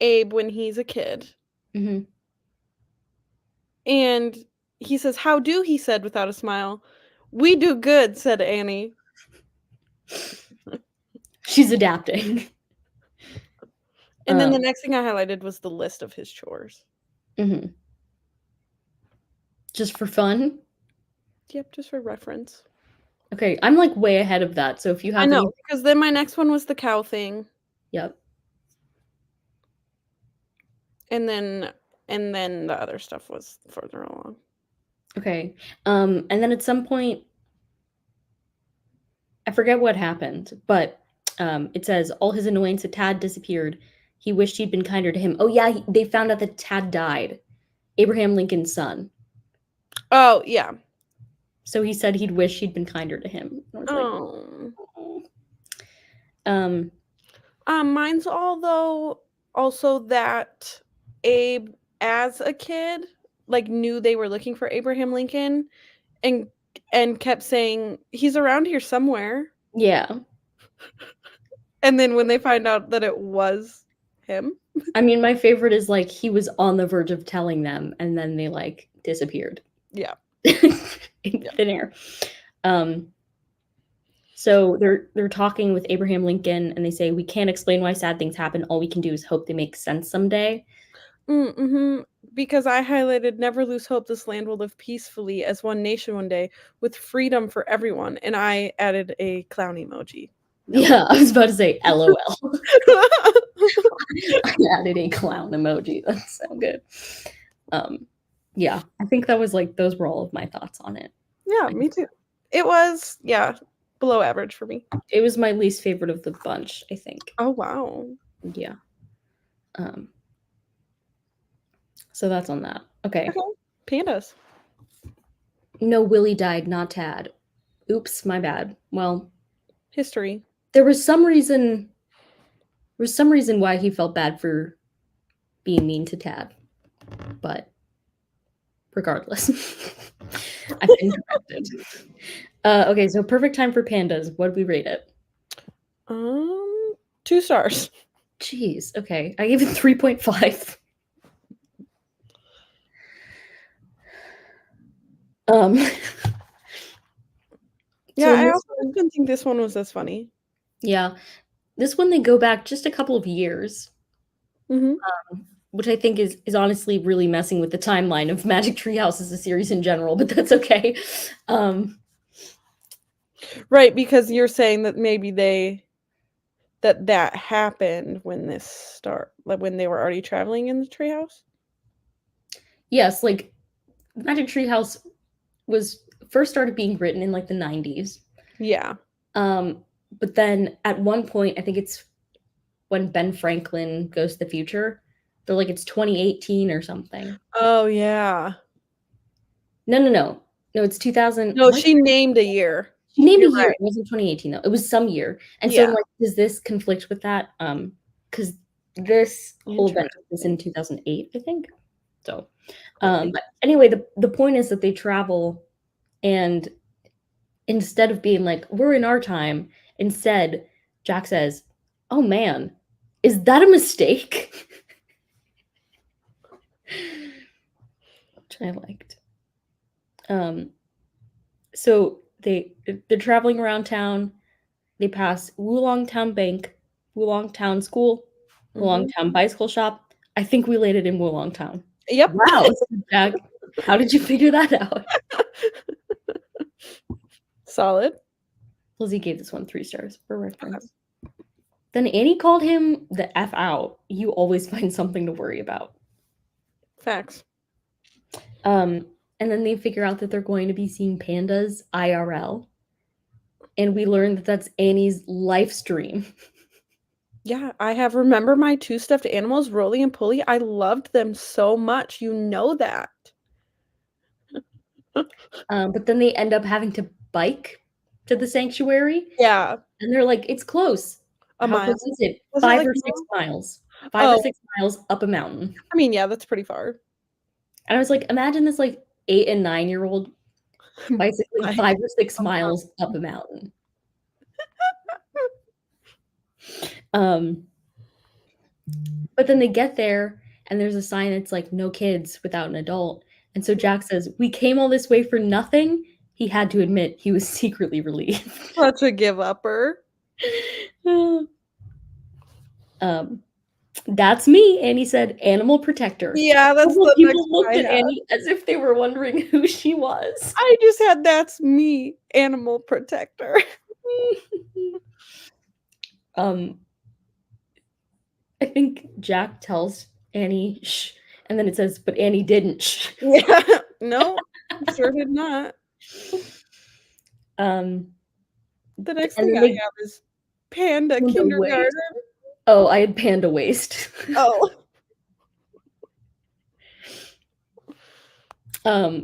S1: Abe when he's a kid.
S2: Mm-hmm.
S1: And he says, "How do?" he said without a smile. "We do good," said Annie.
S2: She's adapting.
S1: And then the next thing I highlighted was the list of his chores.
S2: Mm-hmm. Just for fun?
S1: Yep, just for reference.
S2: Okay, I'm like way ahead of that. So if you have
S1: I know, because then my next one was the cow thing.
S2: Yep.
S1: And then the other stuff was further along.
S2: Okay. And then at some point, I forget what happened, but it says all his annoyance at Tad disappeared. He wished he'd been kinder to him. Oh yeah, they found out that Tad died. Abraham Lincoln's son.
S1: Oh, yeah.
S2: So he said he'd wish he'd been kinder to him. I was
S1: mine's also that Abe as a kid like knew they were looking for Abraham Lincoln and kept saying he's around here somewhere.
S2: Yeah.
S1: And then when they find out that it was him.
S2: I mean, my favorite is like he was on the verge of telling them and then they like disappeared.
S1: Yeah.
S2: In thin air. So they're talking with Abraham Lincoln and they say, "We can't explain why sad things happen. All we can do is hope they make sense someday."
S1: Mm-hmm. Because I highlighted, "Never lose hope. This land will live peacefully as one nation one day with freedom for everyone." And I added a clown emoji.
S2: Yeah, I was about to say LOL. I added a clown emoji. That's so good. Yeah, I think that was like those were all of my thoughts on it.
S1: Yeah, me too. It was, below average for me.
S2: It was my least favorite of the bunch, I think.
S1: Oh, wow.
S2: Yeah. So that's on that. Okay.
S1: Pandas.
S2: No, Willie died, not Tad. Oops, my bad. Well,
S1: history.
S2: There was some reason why he felt bad for being mean to Tad, but regardless, I've been corrected. Okay, so Perfect Time for Pandas. What did we rate it?
S1: 2 stars.
S2: Jeez. Okay, I gave it 3.5.
S1: Yeah,
S2: So
S1: I
S2: this
S1: also
S2: one-
S1: didn't think this one was as funny.
S2: yeah, this one they go back just a couple of years,
S1: Mhm.
S2: which I think is honestly really messing with the timeline of Magic Treehouse as a series in general, but that's okay.
S1: Right, because you're saying that maybe that happened when when they were already traveling in the treehouse?
S2: Yes, like Magic Treehouse was first started being written in like the 90s.
S1: Yeah.
S2: But then at one point, I think it's when Ben Franklin goes to the future, they're like it's 2018 or something.
S1: Oh, yeah.
S2: No, it's 2000.
S1: No, she named a year.
S2: She named
S1: You're
S2: a year.
S1: right.
S2: It wasn't 2018 though. It was some year. And so I'm
S1: Yeah.
S2: like, does this conflict with that? Because this whole event was in 2008, I think. So, but anyway, the point is that they travel, and instead of being like, we're in our time, instead, Jack says, oh man, is that a mistake? Which I liked. So they're traveling around town. They pass Wulong Town Bank, Wulong Town School, Wulong Town Bicycle Shop. I think we landed in Wulong Town.
S1: Yep.
S2: Wow, Jack, how did you figure that out?
S1: Solid.
S2: Lizzie gave this one 3 stars for reference. Then Annie called him the F out. You always find something to worry about.
S1: Facts.
S2: And then they figure out that they're going to be seeing pandas IRL. And we learn that that's Annie's life stream.
S1: Yeah, I have remember my 2 stuffed animals, Rolly and Pulley. I loved them so much. You know that.
S2: But then they end up having to bike to the sanctuary.
S1: Yeah.
S2: And they're like, it's close.
S1: A
S2: How
S1: mile.
S2: close is it?
S1: Was it
S2: 5
S1: like
S2: or
S1: a
S2: 6
S1: mile?
S2: miles. 5 or
S1: Oh.
S2: 6 miles up a mountain.
S1: I mean, yeah, that's pretty far.
S2: And I was like, imagine this like 8 and 9-year-old bicycling 5 or 6 miles up a mountain. But then they get there and there's a sign that's like no kids without an adult. And so Jack says, we came all this way for nothing. He had to admit he was secretly relieved.
S1: Such a give upper.
S2: That's me. Annie said, animal protector.
S1: Yeah, that's the
S2: people
S1: next
S2: looked
S1: I
S2: at
S1: had.
S2: Annie as if they were wondering who she was.
S1: I just had that's me, animal protector.
S2: I think Jack tells Annie shh, and then it says, but Annie didn't shh.
S1: Yeah, no, sure did not.
S2: The
S1: next thing I have is panda kindergarten.
S2: Oh, I had panda waste.
S1: Oh.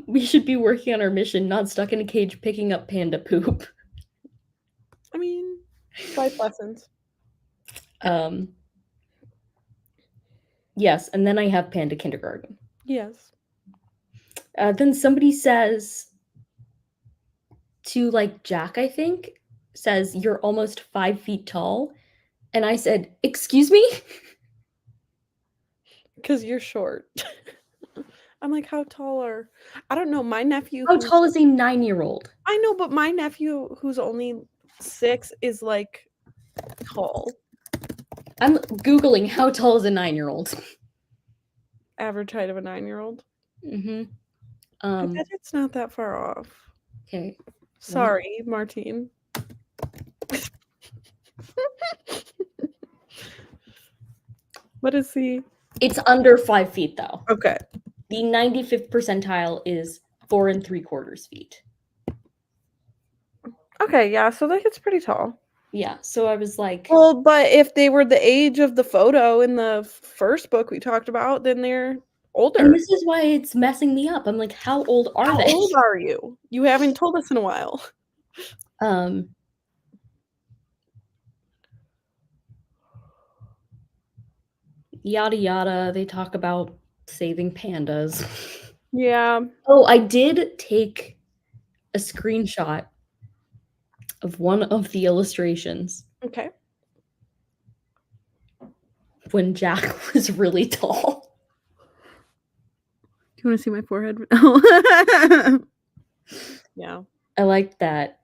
S2: We should be working on our mission, not stuck in a cage picking up panda poop.
S1: I mean, life lessons.
S2: Yes, and then I have panda kindergarten.
S1: Yes.
S2: Then somebody says to like Jack, I think, says, you're almost 5 feet tall. And I said, excuse me?
S1: Because you're short. I'm like, how tall are... I don't know, my nephew...
S2: How tall is a 9-year-old?
S1: I know, but my nephew, who's only 6, is like tall.
S2: I'm Googling how tall is a 9-year-old.
S1: Average height of a 9-year-old.
S2: Mm-hmm.
S1: I bet it's not that far off.
S2: Okay.
S1: Sorry, Martine. What is he?
S2: It's under 5 feet, though.
S1: Okay.
S2: The 95th percentile is 4 3/4 feet.
S1: Okay, yeah, so like it's pretty tall.
S2: Yeah, so I was like...
S1: Well, but if they were the age of the photo in the first book we talked about, then they're older.
S2: And this is why it's messing me up. I'm like, how old are they?
S1: How old are you? You haven't told us in a while.
S2: yada yada. They talk about saving pandas.
S1: Yeah.
S2: Oh, I did take a screenshot of one of the illustrations
S1: Okay.
S2: when Jack was really tall.
S1: Do you want to see my forehead? Yeah.
S2: I liked that.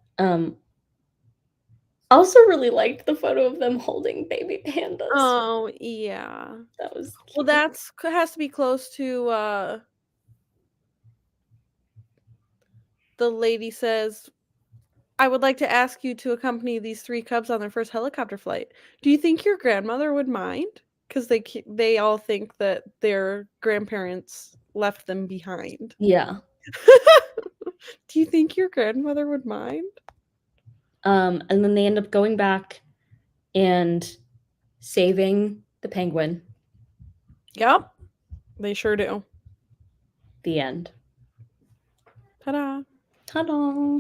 S2: Also really liked the photo of them holding baby pandas.
S1: Oh, yeah.
S2: That was
S1: Well,
S2: cute.
S1: has to be close to the lady says, I would like to ask you to accompany these 3 cubs on their first helicopter flight. Do you think your grandmother would mind? Because they all think that their grandparents left them behind.
S2: Yeah.
S1: Do you think your grandmother would mind?
S2: And then they end up going back and saving the penguin.
S1: Yep. They sure do.
S2: The end.
S1: Ta-da.
S2: Ta-da!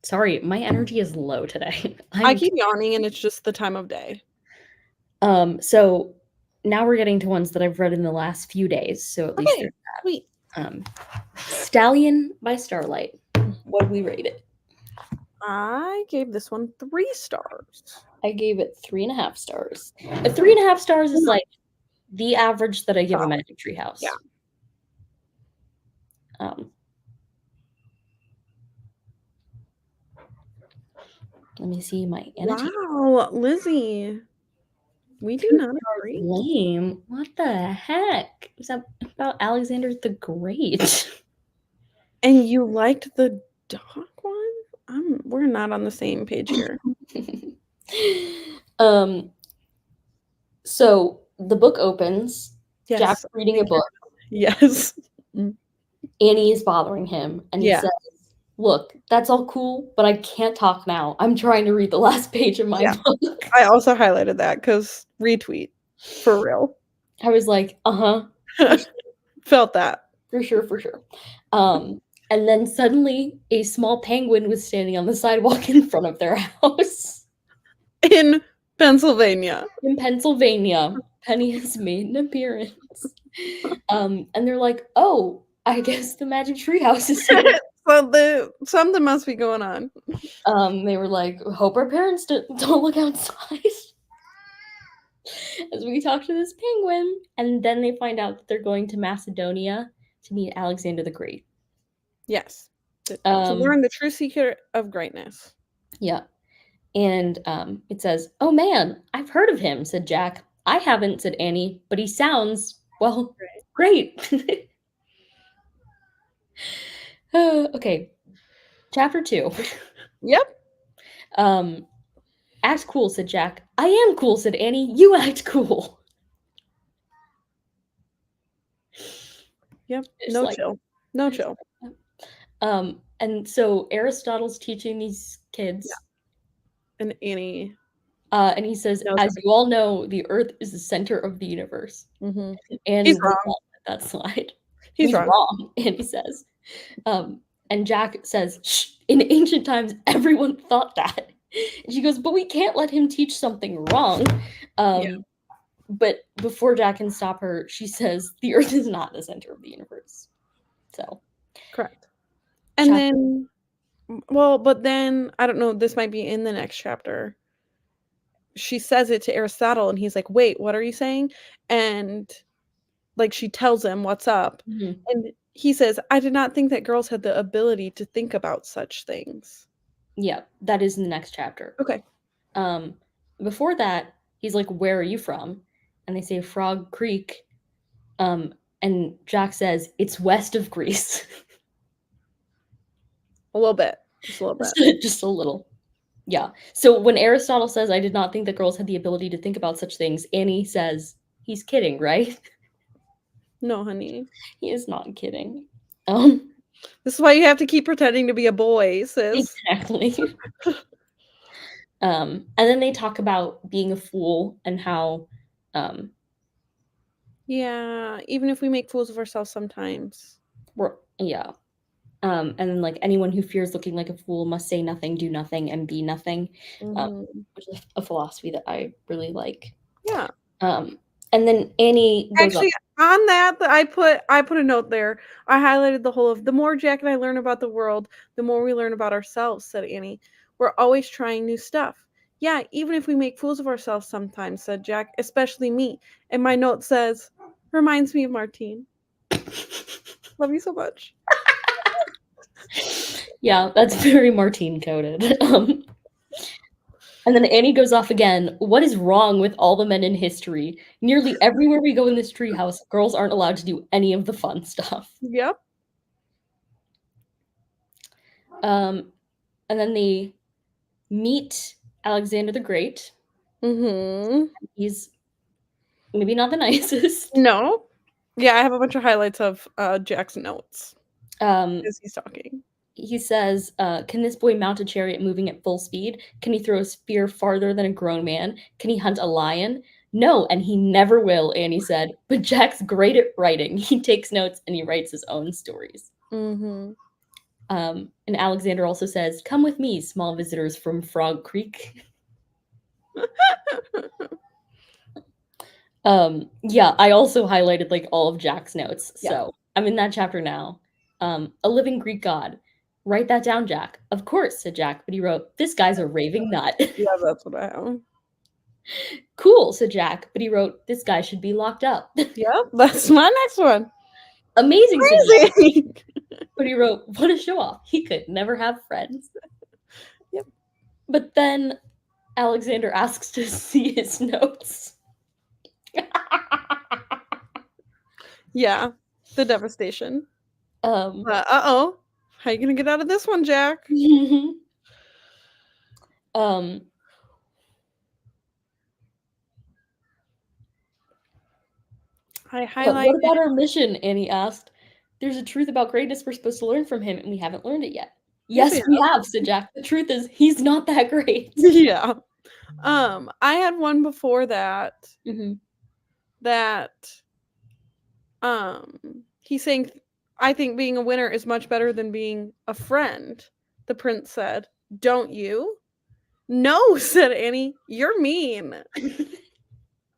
S2: Sorry, my energy is low today.
S1: I keep yawning and it's just the time of day.
S2: So now we're getting to ones that I've read in the last few days. So at least there's that.
S1: Sweet.
S2: Stallion by Starlight. What did we rate it?
S1: I gave this one 3 stars.
S2: I gave it 3.5 stars. 3.5 stars is like the average that I give a Magic Treehouse.
S1: Yeah.
S2: Let me see my annotation.
S1: Wow, Lizzie. We do not agree.
S2: Lame. What the heck? Is that about Alexander the Great?
S1: And you liked the dog one? We're not on the same page here.
S2: So the book opens.
S1: Yes.
S2: Jack's reading a book.
S1: Yes.
S2: Annie is bothering him, and he says, look, that's all cool, but I can't talk now. I'm trying to read the last page of my book.
S1: I also highlighted that because retweet. For real.
S2: I was like,
S1: Felt that.
S2: For sure. And then suddenly a small penguin was standing on the sidewalk in front of their house.
S1: In Pennsylvania.
S2: In Pennsylvania. Penny has made an appearance. And they're like, oh, I guess the Magic Treehouse is here.
S1: So something must be going on.
S2: They were like, hope our parents don't look outside. As we talk to this penguin. And then they find out that they're going to Macedonia to meet Alexander the Great.
S1: Yes. To learn the true secret of greatness.
S2: Yeah. And it says, oh man, I've heard of him, said Jack. I haven't, said Annie, but he sounds, well, great. Okay. Chapter 2.
S1: Yep.
S2: Act cool, said Jack. I am cool, said Annie. You act cool.
S1: Yep. No chill. No chill.
S2: And so Aristotle's teaching these kids.
S1: Yeah. And Annie.
S2: And he says, as you all know, the Earth is the center of the universe.
S1: Mm-hmm.
S2: And
S1: he's wrong.
S2: That slide.
S1: He's wrong.
S2: Annie says. And Jack says, shh, in ancient times, everyone thought that. And she goes, but we can't let him teach something wrong. But before Jack can stop her, she says, the Earth is not the center of the universe. So.
S1: Correct. And then, but then, I don't know, this might be in the next chapter. She says it to Aristotle, and he's like, wait, what are you saying? And, like, she tells him what's up.
S2: Mm-hmm.
S1: And he says, I did not think that girls had the ability to think about such things.
S2: Yeah, that is in the next chapter.
S1: Okay.
S2: Before that, he's like, where are you from? And they say Frog Creek. And Jack says, it's west of Greece.
S1: A little bit. Just a little bit.
S2: Just a little. Yeah. So when Aristotle says, I did not think that girls had the ability to think about such things, Annie says, he's kidding, right?
S1: No, honey.
S2: He is not kidding.
S1: This is why you have to keep pretending to be a boy, sis.
S2: Exactly. And then they talk about being a fool and how
S1: yeah, even if we make fools of ourselves sometimes.
S2: And then, like, anyone who fears looking like a fool must say nothing, do nothing, and be nothing, which is a philosophy that I really like.
S1: Yeah.
S2: And then Annie goes
S1: Actually, on that, I put a note there. I highlighted the whole of the more Jack and I learn about the world, the more we learn about ourselves, said Annie. We're always trying new stuff. Yeah, even if we make fools of ourselves sometimes, said Jack, especially me. And my note says, reminds me of Martine. Love you so much.
S2: Yeah, that's very Martine coded. And then Annie goes off again. What is wrong with all the men in history? Nearly everywhere we go in this treehouse, girls aren't allowed to do any of the fun stuff.
S1: Yep.
S2: And then they meet Alexander the Great.
S1: Mm-hmm.
S2: He's maybe not the nicest.
S1: No. Yeah, I have a bunch of highlights of Jack's notes
S2: Um,
S1: as he's talking.
S2: he says, can this boy mount a chariot moving at full speed? Can he throw a spear farther than a grown man? Can he hunt a lion? No, and he never will, Annie said. But Jack's great at writing. He takes notes and he writes his own stories.
S1: Mm-hmm.
S2: And Alexander also says, come with me, small visitors from Frog Creek. Yeah, I also highlighted like all of Jack's notes.
S1: Yeah.
S2: So I'm in that chapter now. A living Greek god. Write that down, Jack. Of course, said Jack, but he wrote, this guy's a raving nut.
S1: Yeah, that's what I have.
S2: Cool, said Jack, but he wrote, this guy should be locked up.
S1: Yep, that's my next one.
S2: Amazing, said Jack,
S1: Amazing.
S2: but he wrote, what a show off. He could never have friends.
S1: Yep.
S2: But then Alexander asks to see his notes.
S1: Yeah, the devastation.
S2: Um,
S1: Uh-oh. How you gonna get out of this one, Jack?
S2: um,
S1: I
S2: what
S1: highlighted.
S2: about our mission? Annie asked. There's a truth about greatness we're supposed to learn from him, and we haven't learned it yet.
S1: Yes,
S2: Yes,
S1: we
S2: we have, said Jack. The truth is, he's not that great.
S1: Yeah. I had one before that.
S2: Mm-hmm.
S1: That he's saying, I think being a winner is much better than being a friend. The prince said, don't you? No, said Annie. You're mean.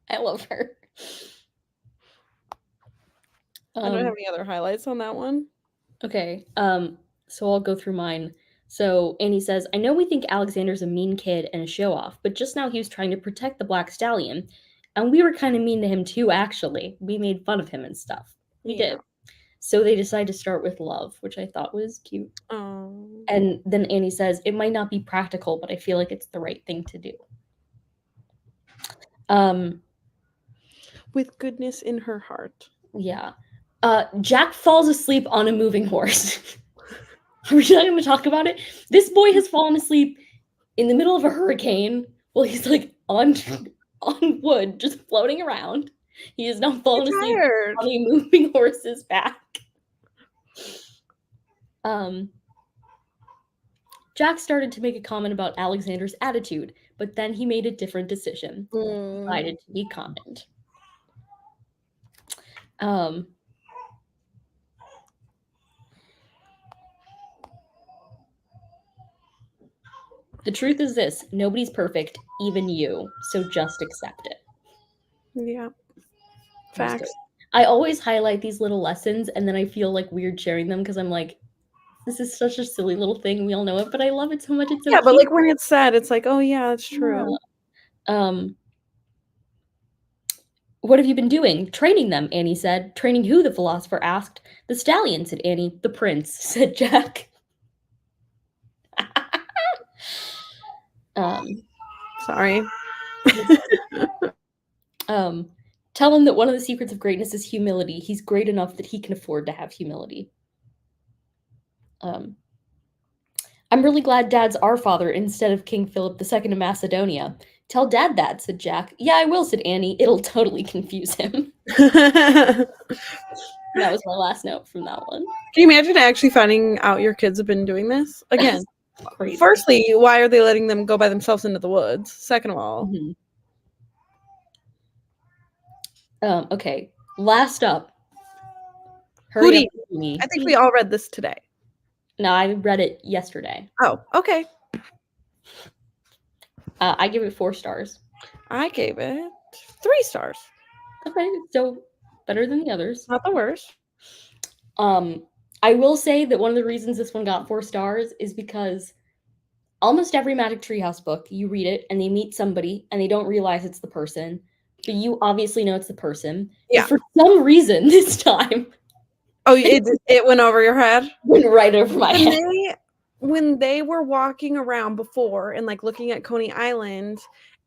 S2: I love her.
S1: I don't have any other highlights on that one.
S2: Okay. So I'll go through mine. So Annie says, I know we think Alexander's a mean kid and a show-off, but just now he was trying to protect the black stallion. And we were kind of mean to him too, actually. We made fun of him and stuff. We did. So they decided to start with love, which I thought was cute.
S1: Oh.
S2: And then Annie says, it might not be practical, but I feel like it's the right thing to do.
S1: With goodness in her heart.
S2: Yeah. Jack falls asleep on a moving horse. Are we not going to talk about it? This boy has fallen asleep in the middle of a hurricane while he's like on wood, just floating around. He is now fallen asleep on a moving horse's back. Jack started to make a comment about Alexander's attitude, but then he made a different decision. He decided to be kind. The truth is this, nobody's perfect, even you, so just accept it.
S1: Yeah. Facts.
S2: I always highlight these little lessons and then I feel like weird sharing them because I'm like, this is such a silly little thing. We all know it, but I love it so much. It's so cute.
S1: But like when it's said, it's like, oh yeah, that's true.
S2: Yeah. What have you been doing? Training them, Annie said. Training who? The philosopher asked. The stallion, said Annie. The prince, said Jack.
S1: Sorry.
S2: Tell him that one of the secrets of greatness is humility. He's great enough that he can afford to have humility. I'm really glad Dad's our father instead of King Philip II of Macedonia. Tell Dad that, said Jack. Yeah, I will, said Annie. It'll totally confuse him. That was my last note from that one.
S1: Can you imagine actually finding out your kids have been doing this? Again, firstly, why are they letting them go by themselves into the woods? Second of all.
S2: Okay, last up.
S1: Hootie. I think we all read this today.
S2: No, I read it yesterday.
S1: Oh, okay.
S2: I give it 4 stars.
S1: I gave it 3 stars.
S2: Okay, so better than the others.
S1: Not the worst.
S2: I will say that one of the reasons this one got 4 stars is because almost every Magic Treehouse book, you read it and they meet somebody and they don't realize it's the person, but you obviously know it's the person.
S1: Yeah.
S2: But for some reason this time,
S1: Oh, it went over your head?
S2: went right over my head.
S1: When they were walking around before and like looking at Coney Island,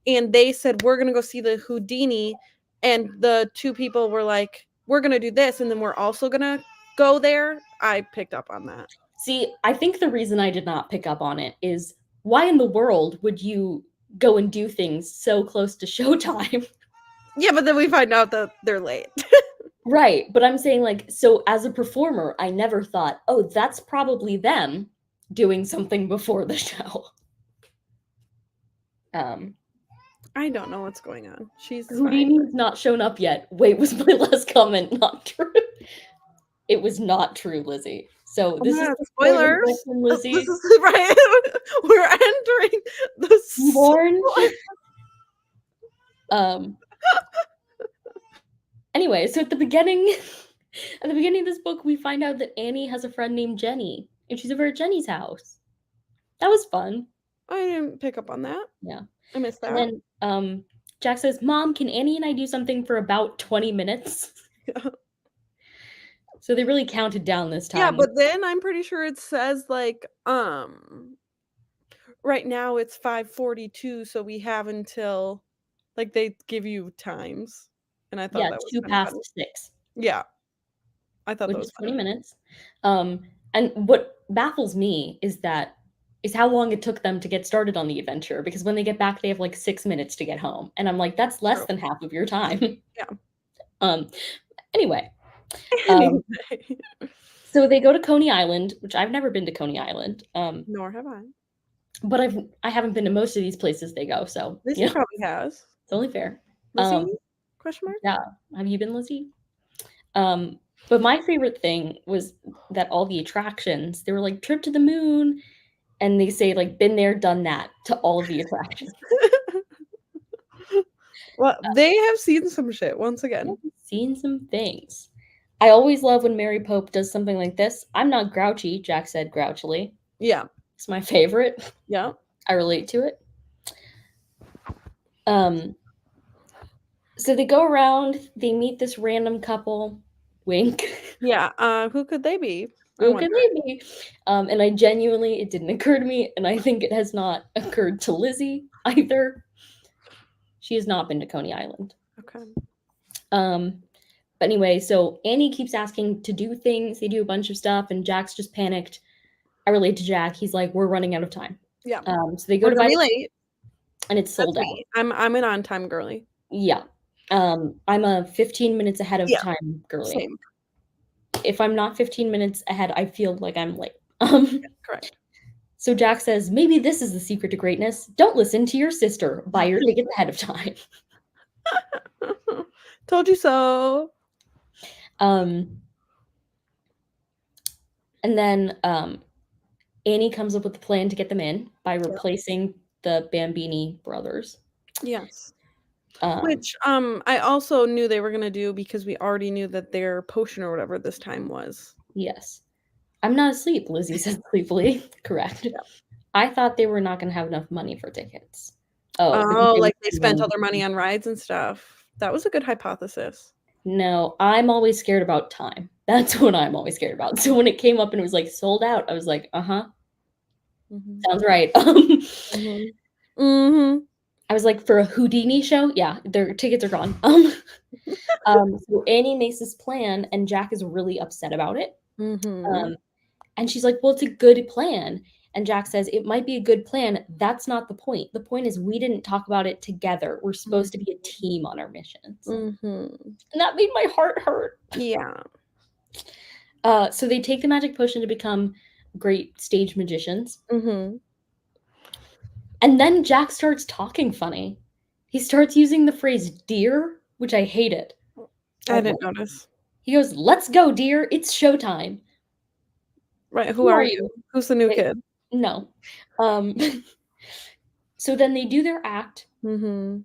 S1: and they said we're gonna go see the Houdini, and the two people were like, we're gonna do this, and then we're also gonna go there. I picked up on that.
S2: See, I think the reason I did not pick up on it is why in the world would you go and do things so close to showtime?
S1: Yeah, but then we find out that they're late.
S2: Right, but I'm saying, like, so as a performer, I never thought, oh, that's probably them doing something before the show.
S1: I don't know what's going on. She's
S2: Houdini's not shown up yet. Wait, was my last comment not true? It was not true, Lizzie. So this is the
S1: spoilers.
S2: Lesson, Lizzie.
S1: This is right. We're entering the
S2: Born. Anyway, so at the beginning of this book, we find out that Annie has a friend named Jenny, and she's over at Jenny's house. That was fun.
S1: I didn't pick up on that.
S2: Yeah.
S1: I missed that.
S2: And then Jack says, Mom, can Annie and I do something for about 20 minutes?
S1: Yeah.
S2: So they really counted down this time.
S1: Yeah, but then I'm pretty sure it says like right now it's 5:42, so we have until like they give you times. And I thought that was
S2: 2 past 6.
S1: Yeah. I thought
S2: which
S1: that was
S2: is 20 minutes. And what baffles me is how long it took them to get started on the adventure, because when they get back they have like 6 minutes to get home, and I'm like, that's less than half of your time.
S1: Yeah.
S2: Anyway, so they go to Coney Island, which I've never been to Coney Island.
S1: Nor have I.
S2: But I haven't been to most of these places they go, so
S1: Lizzie probably has.
S2: It's only fair.
S1: Lizzie? Question mark?
S2: Yeah. Have you been, Lizzie? But my favorite thing was that all the attractions, they were like trip to the moon, and they say like been there, done that to all of the attractions.
S1: Well, they have seen some shit once again.
S2: Seen some things. I always love when Mary Pope does something like this. I'm not grouchy, Jack said grouchily.
S1: Yeah.
S2: It's my favorite.
S1: Yeah.
S2: I relate to it. So they go around, they meet this random couple. Wink.
S1: Yeah. Who could they be?
S2: Who could they be? And I genuinely, it didn't occur to me, and I think it has not occurred to Lizzie either. She has not been to Coney Island.
S1: Okay.
S2: But anyway, so Annie keeps asking to do things. They do a bunch of stuff, and Jack's just panicked. I relate to Jack. He's like, we're running out of time.
S1: Yeah.
S2: So they go to buy
S1: late,
S2: and it's sold out.
S1: I'm an on-time girly.
S2: Yeah. I'm a 15 minutes ahead of time girly.
S1: Same.
S2: If I'm not 15 minutes ahead, I feel like I'm late.
S1: Correct.
S2: So Jack says, maybe this is the secret to greatness. Don't listen to your sister. Buy your tickets ahead of time.
S1: Told you so.
S2: And then Annie comes up with a plan to get them in by replacing the Bambini brothers.
S1: Yes. Which I also knew they were going to do, because we already knew that their potion or whatever this time was.
S2: Yes. I'm not asleep, Lizzie said sleepily. Correct. Yeah. I thought they were not going to have enough money for tickets.
S1: Oh, like they spent all their money on rides and stuff. That was a good hypothesis.
S2: No, I'm always scared about time. That's what I'm always scared about. So when it came up and it was like sold out, I was like, uh-huh. Mm-hmm. Sounds right.
S1: Mm-hmm. Mm-hmm.
S2: I was like, for a Houdini show? Yeah, their tickets are gone. So Annie makes this plan, and Jack is really upset about it.
S1: Mm-hmm.
S2: And she's like, well, it's a good plan. And Jack says, it might be a good plan. That's not the point. The point is we didn't talk about it together. We're supposed to be a team on our missions. Mm-hmm. And that made my heart hurt.
S1: Yeah.
S2: So they take the magic potion to become great stage magicians. Mm-hmm. And then Jack starts talking funny. He starts using the phrase dear, which I hated.
S1: I didn't notice.
S2: He goes, let's go, dear. It's showtime.
S1: Right. Who are you? Who's the new kid?
S2: No. So then they do their act. Mm-hmm.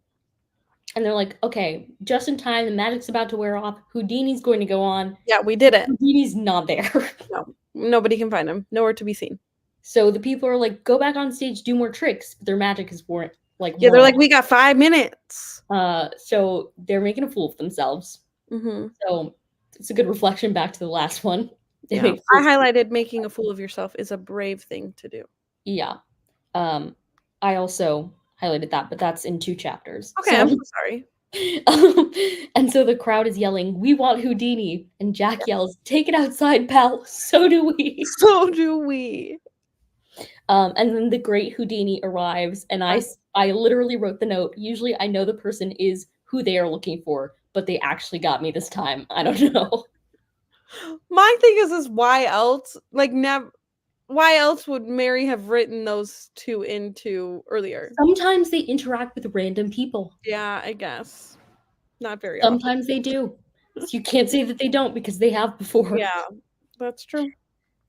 S2: And they're like, okay, just in time, the magic's about to wear off. Houdini's going to go on.
S1: Yeah, we did it.
S2: Houdini's not there.
S1: No, nobody can find him. Nowhere to be seen.
S2: So the people are like, go back on stage, do more tricks. But their magic is like,
S1: yeah, they're like, we got 5 minutes.
S2: So they're making a fool of themselves.
S1: Mm-hmm.
S2: So it's a good reflection back to the last one.
S1: Yeah. I highlighted making a fool of yourself is a brave thing to do.
S2: Yeah. I also highlighted that, but that's in 2 chapters.
S1: Okay, so, I'm so sorry.
S2: And so the crowd is yelling, we want Houdini. And Jack yells, take it outside, pal. So do we.
S1: So do we.
S2: And then the great Houdini arrives, and I literally wrote the note. Usually I know the person is who they are looking for, but they actually got me this time. I don't know.
S1: My thing is why else? Like, why else would Mary have written those 2 into earlier?
S2: Sometimes they interact with random people.
S1: Yeah, I guess. Not very
S2: Sometimes they do. So you can't say that they don't because they have before.
S1: Yeah, that's true.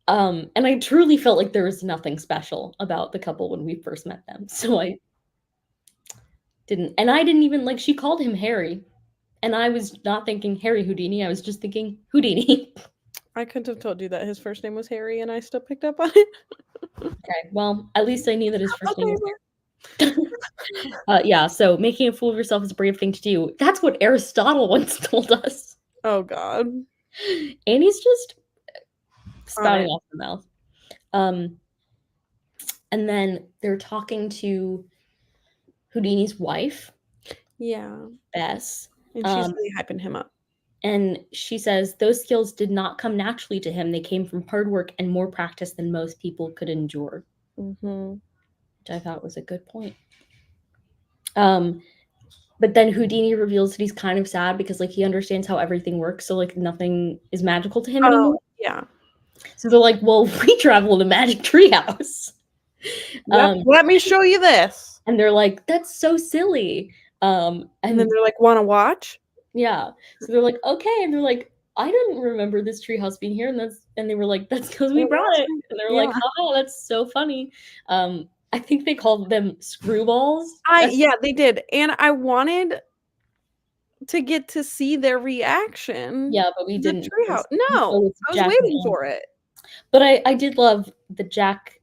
S2: And I truly felt like there was nothing special about the couple when we first met them. So I didn't even like, she called him Harry. And I was not thinking Harry Houdini. I was just thinking Houdini.
S1: I couldn't have told you that his first name was Harry and I still picked up on it.
S2: Okay, well, at least I knew that his first name was Harry. Yeah, so making a fool of yourself is a brave thing to do. That's what Aristotle once told us.
S1: Oh, God.
S2: Annie's just spouting off the mouth. And then they're talking to Houdini's wife.
S1: Yeah.
S2: Bess.
S1: And she's really hyping him up.
S2: And she says, those skills did not come naturally to him. They came from hard work and more practice than most people could endure.
S1: Mm-hmm.
S2: Which I thought was a good point. But then Houdini reveals that he's kind of sad because, like, he understands how everything works. So, like, nothing is magical to him anymore.
S1: Yeah.
S2: So they're like, well, we travel in a magic treehouse.
S1: Let me show you this. And
S2: they're like, that's so silly.
S1: And then they're like, want to watch?
S2: Yeah. So they're like, okay. And they're like, I didn't remember this treehouse being here. And they were like, that's because we brought it. And they're like, oh, that's so funny. I think they called them screwballs.
S1: Yeah, they did. And I wanted to get to see their reaction.
S2: Yeah, but we didn't.
S1: Treehouse. No, I was waiting for it.
S2: But I did love that Jack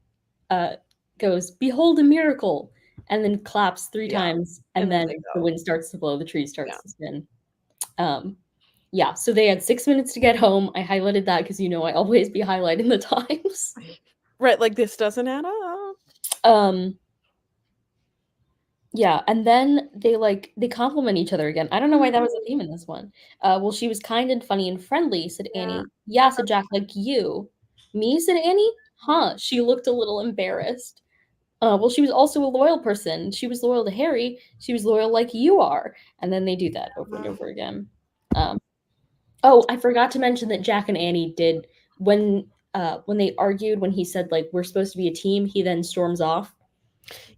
S2: goes, behold a miracle, and then claps 3 times, and then the wind starts to blow, the tree starts to spin. Yeah, so they had 6 minutes to get home. I highlighted that because, you know, I always be highlighting the times.
S1: Right, like this doesn't add up.
S2: Yeah, and then they compliment each other again. I don't know why that was a theme in this one. Well, she was kind and funny and friendly, said Annie. Yeah, said Jack, like you. Me, said Annie. Huh, she looked a little embarrassed. Well, she was also a loyal person. She was loyal to Harry. She was loyal like you are. And then they do that over and over again. Oh, I forgot to mention that Jack and Annie did, when they argued, when he said, like, we're supposed to be a team, he then storms off.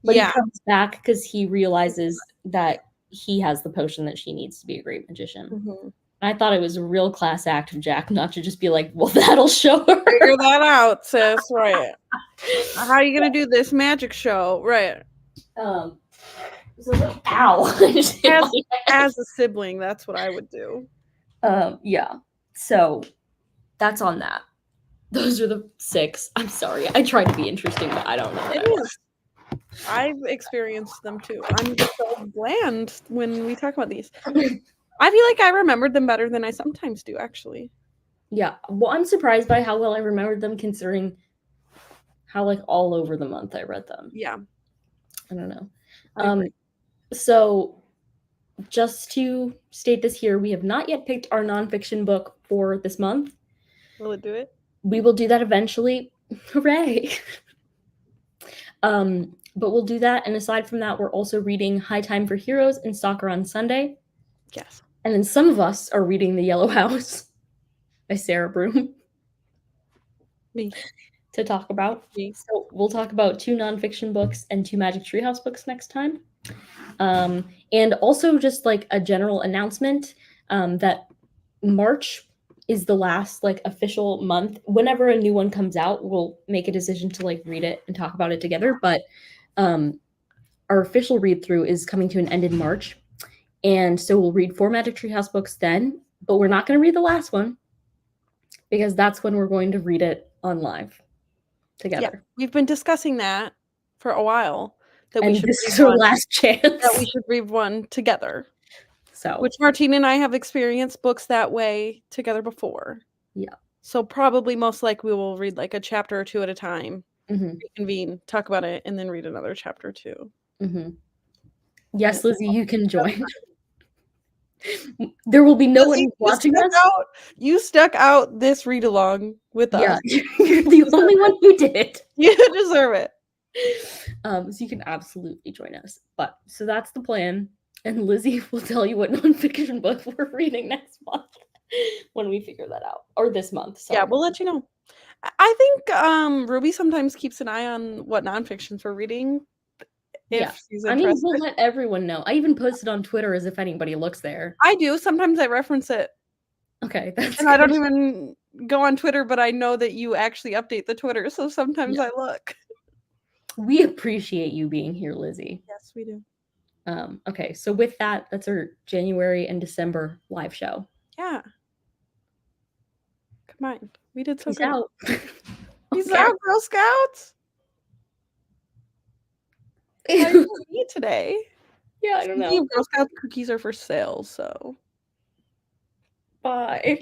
S2: But he comes back because he realizes that he has the potion that she needs to be a great magician.
S1: Mm-hmm.
S2: I thought it was a real class act of Jack not to just be like, well, that'll show her.
S1: Figure that out, sis. Right. How are you going to do this magic show? Right.
S2: So like, ow.
S1: As a sibling, that's what I would do.
S2: Yeah. So that's on that. Those are the 6. I'm sorry. I tried to be interesting, but I don't know.
S1: It is. I've experienced them too. I'm just so bland when we talk about these. I feel like I remembered them better than I sometimes do, actually.
S2: Yeah. Well, I'm surprised by how well I remembered them, considering how, like, all over the month I read them.
S1: Yeah.
S2: I don't know. So just to state this here, we have not yet picked our nonfiction book for this month.
S1: Will it do it?
S2: We will do that eventually. Hooray. But we'll do that. And aside from that, we're also reading High Time for Heroes and Soccer on Sunday.
S1: Yes.
S2: And then some of us are reading The Yellow House by Sarah Broom.
S1: Me.
S2: To talk about. Me. So we'll talk about 2 nonfiction books and 2 Magic Treehouse books next time. And also just like a general announcement that March is the last like official month. Whenever a new one comes out, we'll make a decision to like read it and talk about it together. But our official read through is coming to an end in March. And so we'll read 4 Magic Treehouse books then, but we're not going to read the last one because that's when we're going to read it on live together.
S1: Yeah, we've been discussing that for a while, that
S2: And
S1: we should
S2: this
S1: read
S2: is our
S1: one,
S2: last chance.
S1: that we should read one together.
S2: So,
S1: Which Martina and I have experienced books that way together before.
S2: yeah.
S1: So probably most likely we'll read like a chapter or 2 at a time,
S2: Mm-hmm.
S1: reconvene, talk about it, and then read another chapter or 2.
S2: Mm-hmm. Yes, Lizzie, you can join. There will be no
S1: Lizzie,
S2: one watching us.
S1: You stuck out this read along with
S2: Yeah,
S1: us.
S2: you're the only one who did it.
S1: You deserve it.
S2: So you can absolutely join us. But so that's the plan. And Lizzie will tell you what nonfiction book we're reading next month when we figure that out. Or this month. Sorry.
S1: Yeah, we'll let you know. I think Ruby sometimes keeps an eye on what nonfictions we're reading. If she's interested.
S2: I mean, we'll let everyone know. I even posted on Twitter as if anybody looks there.
S1: I do. Sometimes I reference it.
S2: Okay, that's
S1: And
S2: good.
S1: I don't even go on Twitter, but I know that you actually update the Twitter, so sometimes I look.
S2: We appreciate you being here, Lizzie.
S1: Yes, we do.
S2: Okay, so with that, that's our January and December live show.
S1: Yeah. Come on. We did so
S2: Peace
S1: good.
S2: out.
S1: Peace out, Girl Scouts. How are you gonna eat today?
S2: Yeah, I don't know.
S1: Girl Scout cookies are for sale, so.
S2: Bye.